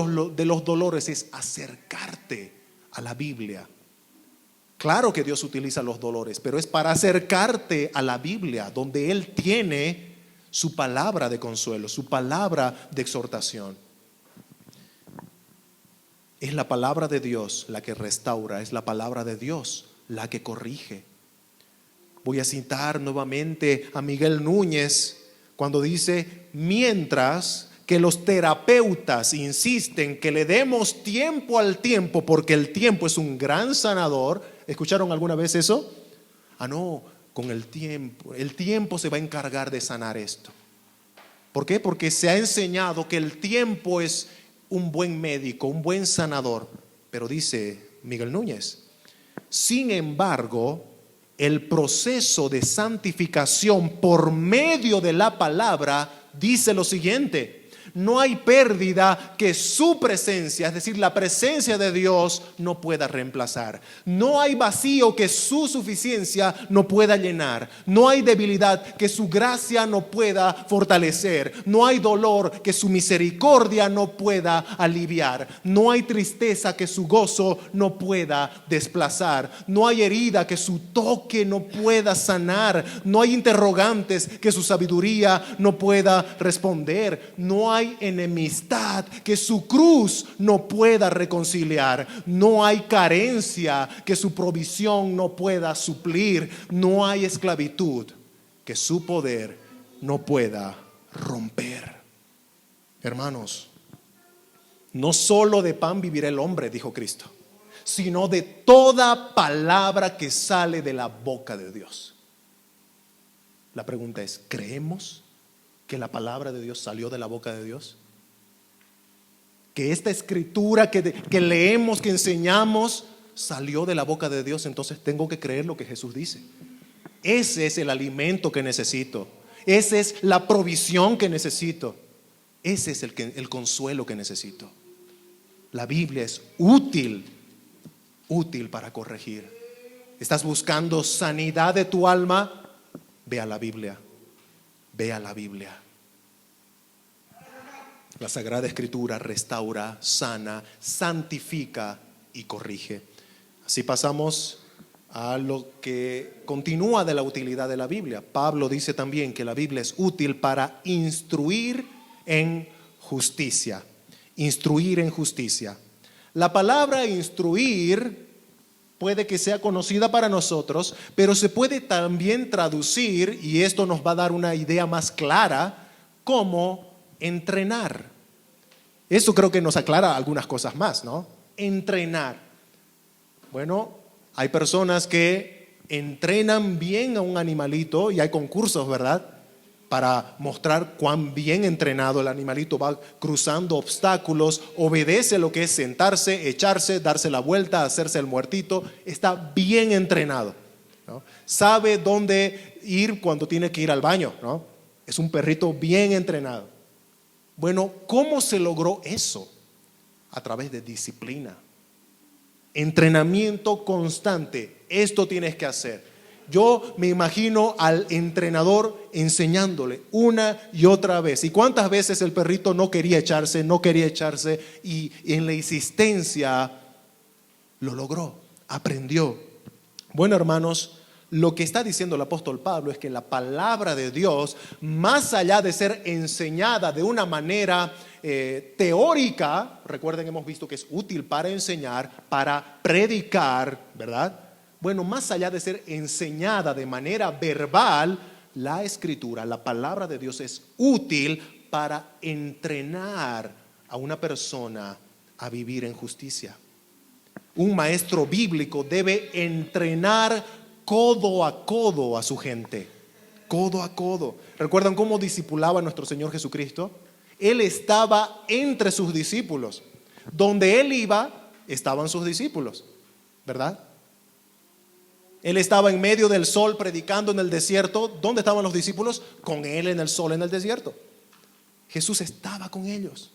los dolores es acercarte a la Biblia. Claro que Dios utiliza los dolores, pero es para acercarte a la Biblia, donde Él tiene su palabra de consuelo, su palabra de exhortación. Es la palabra de Dios la que restaura, es la palabra de Dios la que corrige. Voy a citar nuevamente a Miguel Núñez cuando dice: mientras que los terapeutas insisten que le demos tiempo al tiempo porque el tiempo es un gran sanador. ¿Escucharon alguna vez eso? No, con el tiempo se va a encargar de sanar esto. ¿Por qué? Porque se ha enseñado que el tiempo es un buen médico, un buen sanador. Pero dice Miguel Núñez: sin embargo, el proceso de santificación por medio de la palabra dice lo siguiente: no hay pérdida que su presencia, es decir, la presencia de Dios, no pueda reemplazar. No hay vacío que su suficiencia no pueda llenar. No hay debilidad que su gracia no pueda fortalecer. No hay dolor que su misericordia no pueda aliviar. No hay tristeza que su gozo no pueda desplazar. No hay herida que su toque no pueda sanar. No hay interrogantes que su sabiduría no pueda responder. No hay enemistad que su cruz no pueda reconciliar. No hay carencia que su provisión no pueda suplir. No hay esclavitud que su poder no pueda romper. Hermanos, no solo de pan vivirá el hombre, dijo Cristo, sino de toda palabra que sale de la boca de Dios. La pregunta es: ¿creemos que la palabra de Dios salió de la boca de Dios? Que esta escritura que leemos, que enseñamos, salió de la boca de Dios. Entonces tengo que creer lo que Jesús dice. Ese es el alimento que necesito. Esa es la provisión que necesito. Ese es el consuelo que necesito. La Biblia es útil para corregir. ¿Estás buscando sanidad de tu alma? Ve a la Biblia. Ve a la Biblia. La Sagrada Escritura restaura, sana, santifica y corrige. Así pasamos a lo que continúa de la utilidad de la Biblia. Pablo dice también que la Biblia es útil para instruir en justicia. Instruir en justicia. La palabra instruir puede que sea conocida para nosotros, pero se puede también traducir, y esto nos va a dar una idea más clara, como entrenar. Eso creo que nos aclara algunas cosas más, ¿no? Entrenar. Bueno, hay personas que entrenan bien a un animalito y hay concursos, ¿verdad? Para mostrar cuán bien entrenado el animalito va cruzando obstáculos, obedece lo que es sentarse, echarse, darse la vuelta, hacerse el muertito. Está bien entrenado, ¿no? Sabe dónde ir cuando tiene que ir al baño, ¿no? Es un perrito bien entrenado. Bueno, ¿cómo se logró eso? A través de disciplina, entrenamiento constante. Esto tienes que hacer. Yo me imagino al entrenador enseñándole una y otra vez. ¿Y cuántas veces el perrito no quería echarse y en la insistencia lo logró, aprendió? Bueno, hermanos, lo que está diciendo el apóstol Pablo es que la palabra de Dios, más allá de ser enseñada de una manera teórica, recuerden, hemos visto que es útil para enseñar, para predicar, ¿verdad? Bueno, más allá de ser enseñada de manera verbal, la escritura, la palabra de Dios es útil para entrenar a una persona a vivir en justicia. Un maestro bíblico debe entrenar codo a codo a su gente, codo a codo. ¿Recuerdan cómo discipulaba a nuestro Señor Jesucristo? Él estaba entre sus discípulos. Donde Él iba, estaban sus discípulos, ¿verdad? Él estaba en medio del sol predicando en el desierto. ¿Dónde estaban los discípulos? Con Él en el sol en el desierto. Jesús estaba con ellos.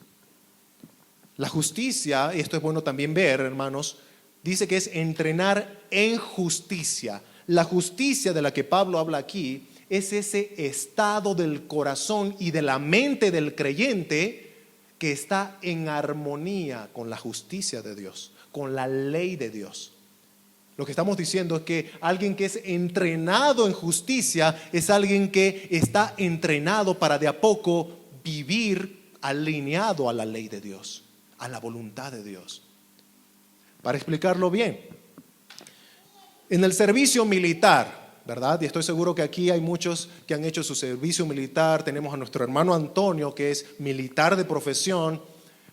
La justicia, y esto es bueno también ver, hermanos, dice que es entrenar en justicia. La justicia de la que Pablo habla aquí es ese estado del corazón y de la mente del creyente que está en armonía con la justicia de Dios, con la ley de Dios. Lo que estamos diciendo es que alguien que es entrenado en justicia es alguien que está entrenado para de a poco vivir alineado a la ley de Dios, a la voluntad de Dios. Para explicarlo bien, en el servicio militar, ¿verdad? Y estoy seguro que aquí hay muchos que han hecho su servicio militar. Tenemos a nuestro hermano Antonio, que es militar de profesión.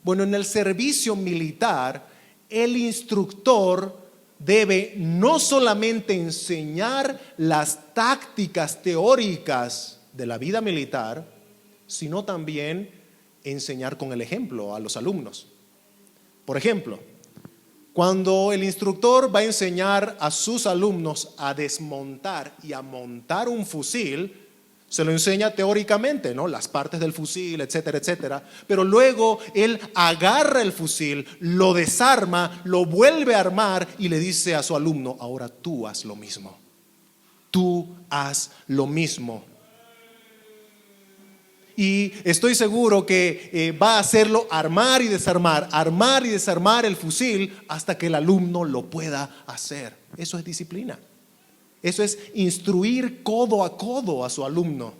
Bueno, en el servicio militar, el instructor debe no solamente enseñar las tácticas teóricas de la vida militar, sino también enseñar con el ejemplo a los alumnos. Por ejemplo, cuando el instructor va a enseñar a sus alumnos a desmontar y a montar un fusil, se lo enseña teóricamente, ¿no? Las partes del fusil, etcétera, etcétera. Pero luego él agarra el fusil, lo desarma, lo vuelve a armar y le dice a su alumno: ahora tú haz lo mismo. Tú haz lo mismo. Y estoy seguro que va a hacerlo armar y desarmar el fusil hasta que el alumno lo pueda hacer. Eso es disciplina. Eso es instruir codo a codo a su alumno.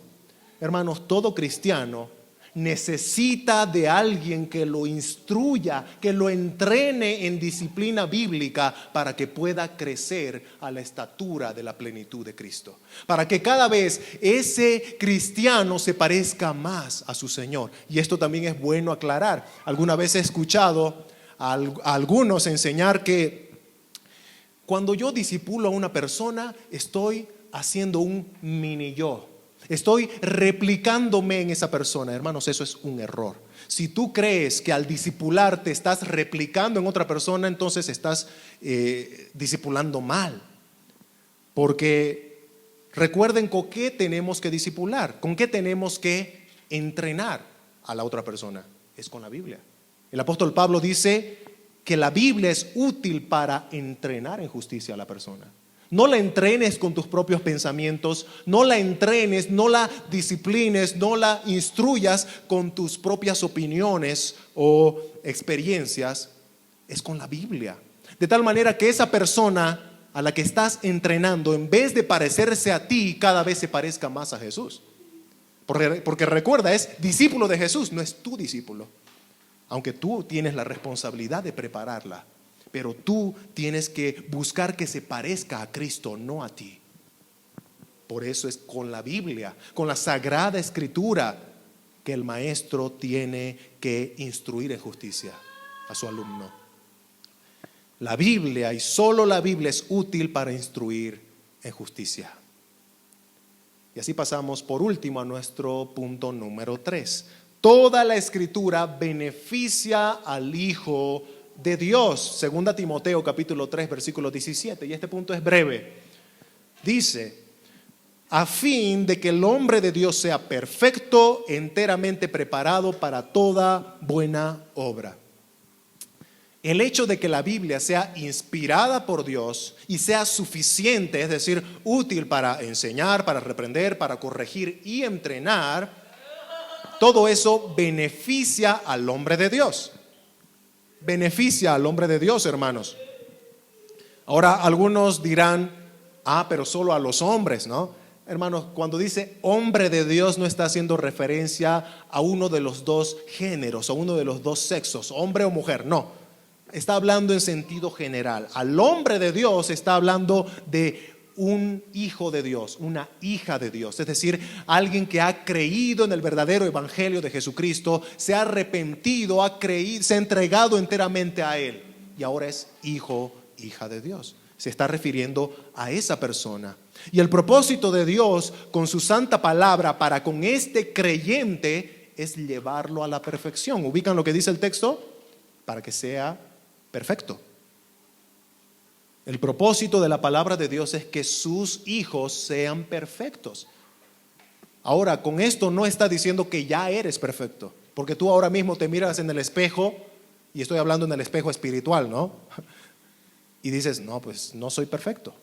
Hermanos, todo cristiano necesita de alguien que lo instruya, que lo entrene en disciplina bíblica para que pueda crecer a la estatura de la plenitud de Cristo. Para que cada vez ese cristiano se parezca más a su Señor. Y esto también es bueno aclarar. Alguna vez he escuchado a algunos enseñar que cuando yo discipulo a una persona, estoy haciendo un mini yo. Estoy replicándome en esa persona. Hermanos, eso es un error. Si tú crees que al discipular te estás replicando en otra persona, entonces estás discipulando mal. Porque recuerden con qué tenemos que discipular, con qué tenemos que entrenar a la otra persona. Es con la Biblia. El apóstol Pablo dice que la Biblia es útil para entrenar en justicia a la persona. No la entrenes con tus propios pensamientos, no la entrenes, no la disciplines, no la instruyas con tus propias opiniones o experiencias. Es con la Biblia. De tal manera que esa persona a la que estás entrenando, en vez de parecerse a ti, cada vez se parezca más a Jesús. Porque recuerda, es discípulo de Jesús, no es tu discípulo. Aunque tú tienes la responsabilidad de prepararla, pero tú tienes que buscar que se parezca a Cristo, no a ti. Por eso es con la Biblia, con la Sagrada Escritura, que el maestro tiene que instruir en justicia a su alumno. La Biblia, y solo la Biblia, es útil para instruir en justicia. Y así pasamos por último a nuestro punto número 3. Toda la Escritura beneficia al Hijo de Dios. 2 Timoteo capítulo 3 versículo 17. Y este punto es breve. Dice: a fin de que el hombre de Dios sea perfecto, enteramente preparado para toda buena obra. El hecho de que la Biblia sea inspirada por Dios y sea suficiente, es decir, útil para enseñar, para reprender, para corregir y entrenar, todo eso beneficia al hombre de Dios. Beneficia al hombre de Dios, hermanos. Ahora algunos dirán: pero solo a los hombres, ¿no? Hermanos, cuando dice hombre de Dios no está haciendo referencia a uno de los dos géneros, a uno de los dos sexos, hombre o mujer, no. Está hablando en sentido general. Al hombre de Dios está hablando de un hijo de Dios, una hija de Dios, es decir, alguien que ha creído en el verdadero evangelio de Jesucristo, se ha arrepentido, ha creído, se ha entregado enteramente a Él y ahora es hijo, hija de Dios. Se está refiriendo a esa persona. Y el propósito de Dios con su santa palabra para con este creyente es llevarlo a la perfección. ¿Ubican lo que dice el texto? Para que sea perfecto. El propósito de la palabra de Dios es que sus hijos sean perfectos. Ahora, con esto no está diciendo que ya eres perfecto, porque tú ahora mismo te miras en el espejo, y estoy hablando en el espejo espiritual, ¿no? Y dices: no, pues no soy perfecto.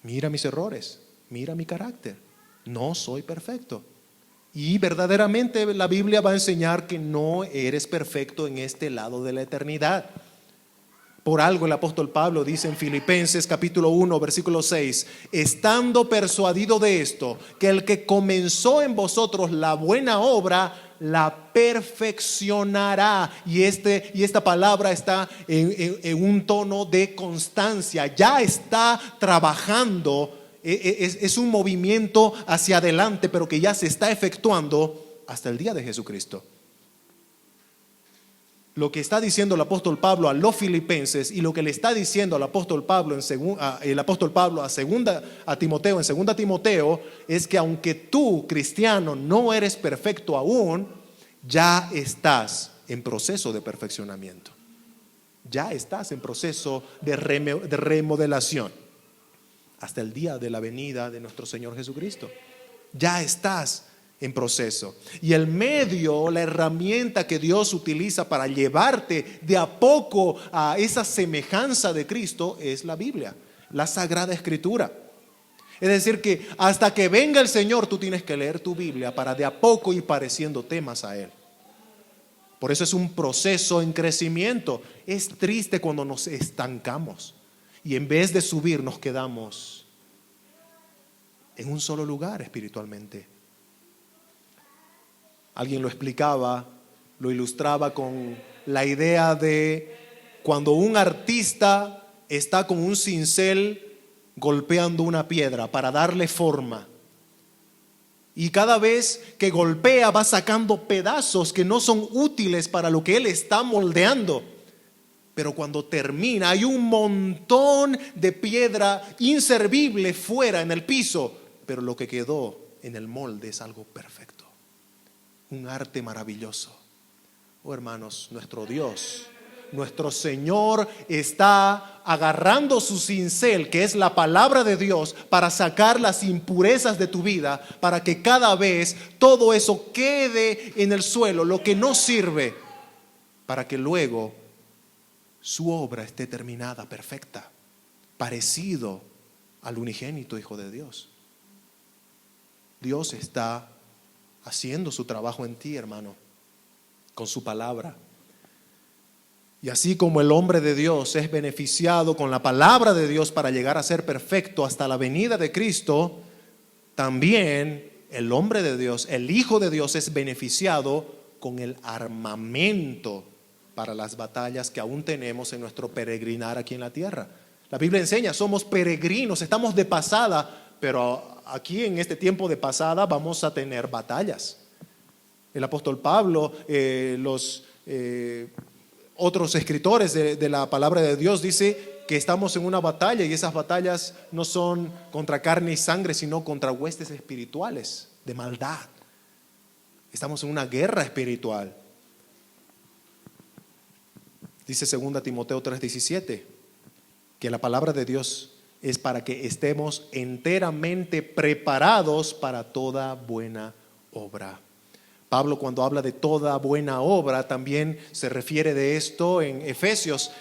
Mira mis errores, Mira mi carácter. No soy perfecto. Y verdaderamente la Biblia va a enseñar que no eres perfecto en este lado de la eternidad. Por algo el apóstol Pablo dice en Filipenses capítulo 1, versículo 6, estando persuadido de esto, que el que comenzó en vosotros la buena obra, la perfeccionará. Y esta palabra está en un tono de constancia. Ya está trabajando, es un movimiento hacia adelante, pero que ya se está efectuando hasta el día de Jesucristo. Lo que está diciendo el apóstol Pablo a los filipenses y lo que le está diciendo el apóstol Pablo a Timoteo en 2 Timoteo es que aunque tú, cristiano, no eres perfecto aún, ya estás en proceso de perfeccionamiento. Ya estás en proceso de remodelación hasta el día de la venida de nuestro Señor Jesucristo. Ya estás en proceso. Y el medio, la herramienta que Dios utiliza para llevarte de a poco a esa semejanza de Cristo es la Biblia, la Sagrada Escritura. Es decir que hasta que venga el Señor tú tienes que leer tu Biblia para de a poco ir pareciéndote más a Él. Por eso es un proceso en crecimiento. Es triste cuando nos estancamos y en vez de subir nos quedamos en un solo lugar espiritualmente. Alguien lo explicaba, lo ilustraba con la idea de cuando un artista está con un cincel golpeando una piedra para darle forma. Y cada vez que golpea va sacando pedazos que no son útiles para lo que él está moldeando. Pero cuando termina hay un montón de piedra inservible fuera en el piso. Pero lo que quedó en el molde es algo perfecto. Un arte maravilloso. Oh hermanos, nuestro Dios, nuestro Señor está agarrando su cincel, que es la palabra de Dios, para sacar las impurezas de tu vida, para que cada vez todo eso quede en el suelo, lo que no sirve, para que luego su obra esté terminada, perfecta, parecido al unigénito Hijo de Dios. Dios está haciendo su trabajo en ti, hermano, con su palabra. Y así como el hombre de Dios es beneficiado con la palabra de Dios para llegar a ser perfecto hasta la venida de Cristo, también el hombre de Dios, el Hijo de Dios, es beneficiado con el armamento para las batallas que aún tenemos en nuestro peregrinar aquí en la tierra. La Biblia enseña, somos peregrinos, estamos de pasada, pero aquí en este tiempo de pasada vamos a tener batallas. El apóstol Pablo, otros escritores de la palabra de Dios dice que estamos en una batalla y esas batallas no son contra carne y sangre, sino contra huestes espirituales de maldad. Estamos en una guerra espiritual. Dice 2 Timoteo 3:17 que la palabra de Dios es para que estemos enteramente preparados para toda buena obra. Pablo, cuando habla de toda buena obra, también se refiere de esto en Efesios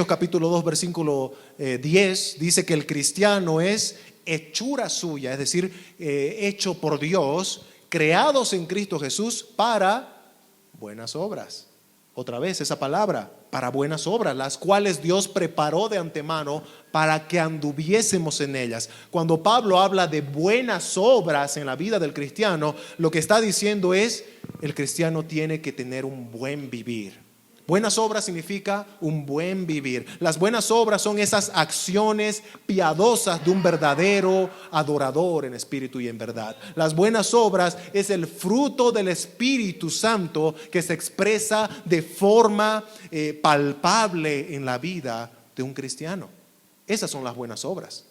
capítulo 2 versículo 10, dice que el cristiano es hechura suya, es decir, hecho por Dios, creados en Cristo Jesús para buenas obras. Otra vez esa palabra, para buenas obras, las cuales Dios preparó de antemano para que anduviésemos en ellas. Cuando Pablo habla de buenas obras en la vida del cristiano, lo que está diciendo es, el cristiano tiene que tener un buen vivir. Buenas obras significa un buen vivir. Las buenas obras son esas acciones piadosas de un verdadero adorador en espíritu y en verdad. Las buenas obras es el fruto del Espíritu Santo que se expresa de forma palpable en la vida de un cristiano. Esas son las buenas obras.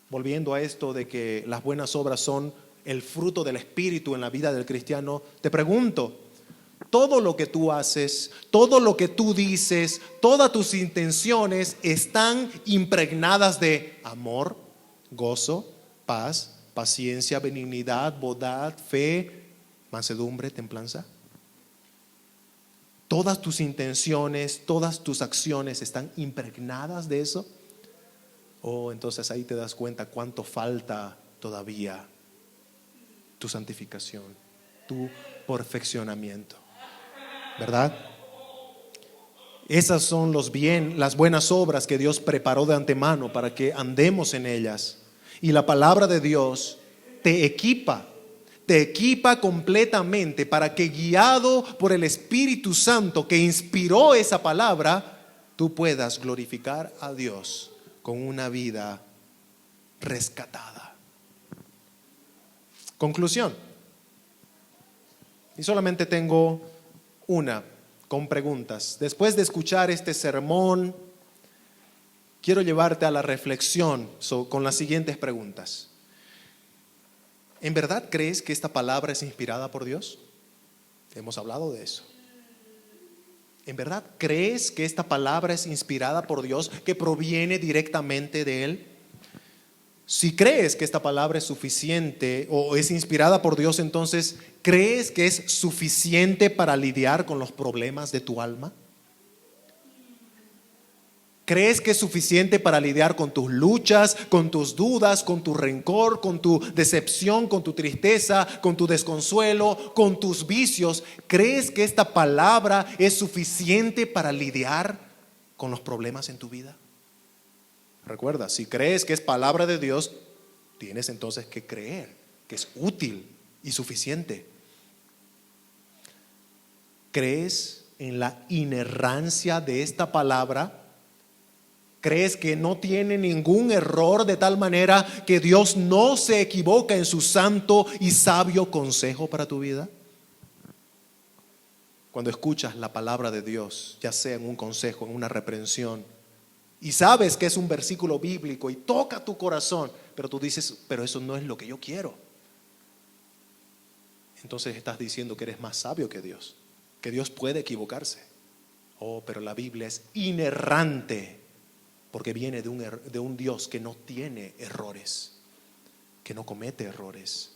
Volviendo a esto de que las buenas obras son el fruto del Espíritu en la vida del cristiano, te pregunto, todo lo que tú haces, todo lo que tú dices, todas tus intenciones están impregnadas de amor, gozo, paz, paciencia, benignidad, bondad, fe, mansedumbre, templanza. Todas tus intenciones, todas tus acciones están impregnadas de eso. entonces ahí te das cuenta cuánto falta todavía tu santificación, tu perfeccionamiento, ¿verdad? Esas son las buenas obras que Dios preparó de antemano para que andemos en ellas. Y la palabra de Dios te equipa completamente para que, guiado por el Espíritu Santo que inspiró esa palabra, tú puedas glorificar a Dios con una vida rescatada. Conclusión. Y solamente tengo una con preguntas. Después de escuchar este sermón, quiero llevarte a la reflexión con las siguientes preguntas. ¿En verdad crees que esta palabra es inspirada por Dios? Hemos hablado de eso. ¿En verdad crees que esta palabra es inspirada por Dios, que proviene directamente de Él? Si crees que esta palabra es suficiente o es inspirada por Dios, entonces, ¿crees que es suficiente para lidiar con los problemas de tu alma? ¿Crees que es suficiente para lidiar con tus luchas, con tus dudas, con tu rencor, con tu decepción, con tu tristeza, con tu desconsuelo, con tus vicios? ¿Crees que esta palabra es suficiente para lidiar con los problemas en tu vida? Recuerda, si crees que es palabra de Dios, tienes entonces que creer que es útil y suficiente. ¿Crees en la inerrancia de esta palabra? ¿Crees que no tiene ningún error, de tal manera que Dios no se equivoca en su santo y sabio consejo para tu vida? Cuando escuchas la palabra de Dios, ya sea en un consejo, en una reprensión, y sabes que es un versículo bíblico y toca tu corazón, pero tú dices, pero eso no es lo que yo quiero. Entonces estás diciendo que eres más sabio que Dios puede equivocarse. Pero la Biblia es inerrante, porque viene de un Dios que no tiene errores, que no comete errores.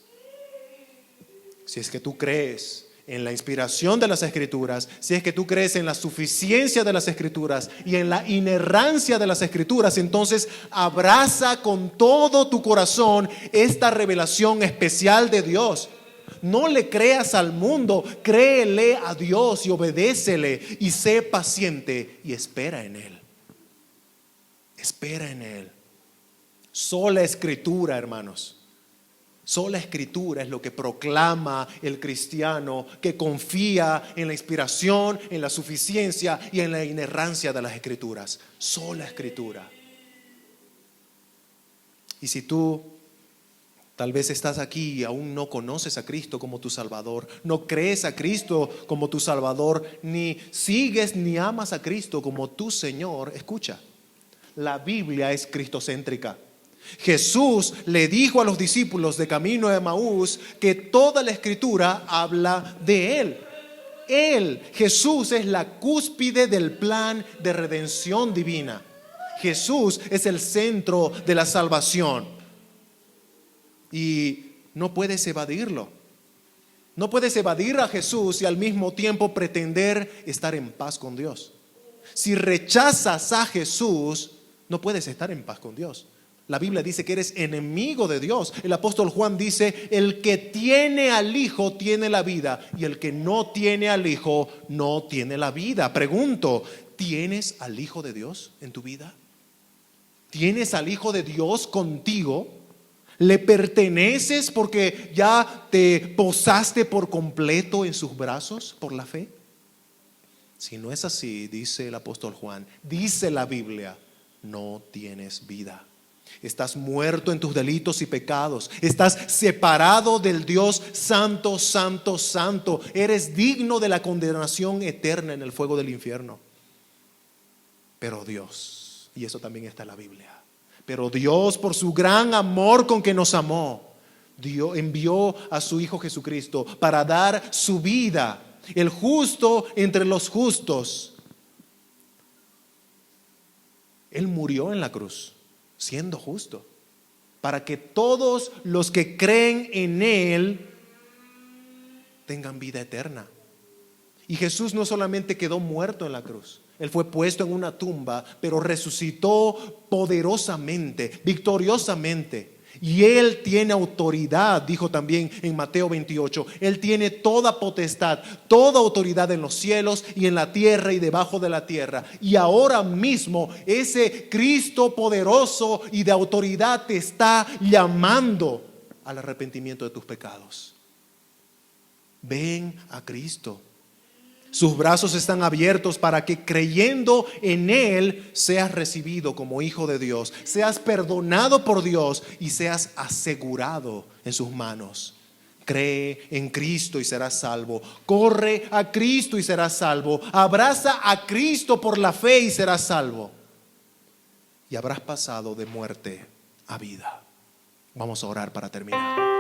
Si es que tú crees en la inspiración de las Escrituras, si es que tú crees en la suficiencia de las Escrituras y en la inerrancia de las Escrituras, entonces abraza con todo tu corazón esta revelación especial de Dios. No le creas al mundo, créele a Dios y obedécele, y sé paciente y espera en Él. Espera en Él. Sola Escritura, hermanos. Sola Escritura es lo que proclama el cristiano que confía en la inspiración, en la suficiencia y en la inerrancia de las Escrituras. Sola Escritura. Y si tú tal vez estás aquí y aún no conoces a Cristo como tu Salvador, no crees a Cristo como tu Salvador, ni sigues ni amas a Cristo como tu Señor, escucha, la Biblia es cristocéntrica. Jesús le dijo a los discípulos de camino a Emaús que toda la Escritura habla de Él. Jesús es la cúspide del plan de redención divina. Jesús es el centro de la salvación. Y no puedes evadirlo. No puedes evadir a Jesús y al mismo tiempo pretender estar en paz con Dios. Si rechazas a Jesús, no puedes estar en paz con Dios. La Biblia dice que eres enemigo de Dios. El apóstol Juan dice, el que tiene al Hijo tiene la vida, y el que no tiene al Hijo no tiene la vida. Pregunto, ¿tienes al Hijo de Dios en tu vida? ¿Tienes al Hijo de Dios contigo? ¿Le perteneces porque ya te posaste por completo en sus brazos por la fe? Si no es así, dice el apóstol Juan, dice la Biblia, no tienes vida. Estás muerto en tus delitos y pecados. Estás separado del Dios santo, santo, santo. Eres digno de la condenación eterna en el fuego del infierno. Pero Dios, y eso también está en la Biblia, pero Dios, por su gran amor con que nos amó, envió a su Hijo Jesucristo para dar su vida, el justo entre los justos. Él murió en la cruz siendo justo, para que todos los que creen en Él tengan vida eterna. Y Jesús no solamente quedó muerto en la cruz, Él fue puesto en una tumba, pero resucitó poderosamente, victoriosamente. Y Él tiene autoridad, dijo también en Mateo 28. Él tiene toda potestad, toda autoridad en los cielos y en la tierra y debajo de la tierra. Y ahora mismo ese Cristo poderoso y de autoridad te está llamando al arrepentimiento de tus pecados. Ven a Cristo. Sus brazos están abiertos para que creyendo en Él seas recibido como hijo de Dios, seas perdonado por Dios y seas asegurado en sus manos. Cree en Cristo y serás salvo. Corre a Cristo y serás salvo. Abraza a Cristo por la fe y serás salvo. Y habrás pasado de muerte a vida. Vamos a orar para terminar.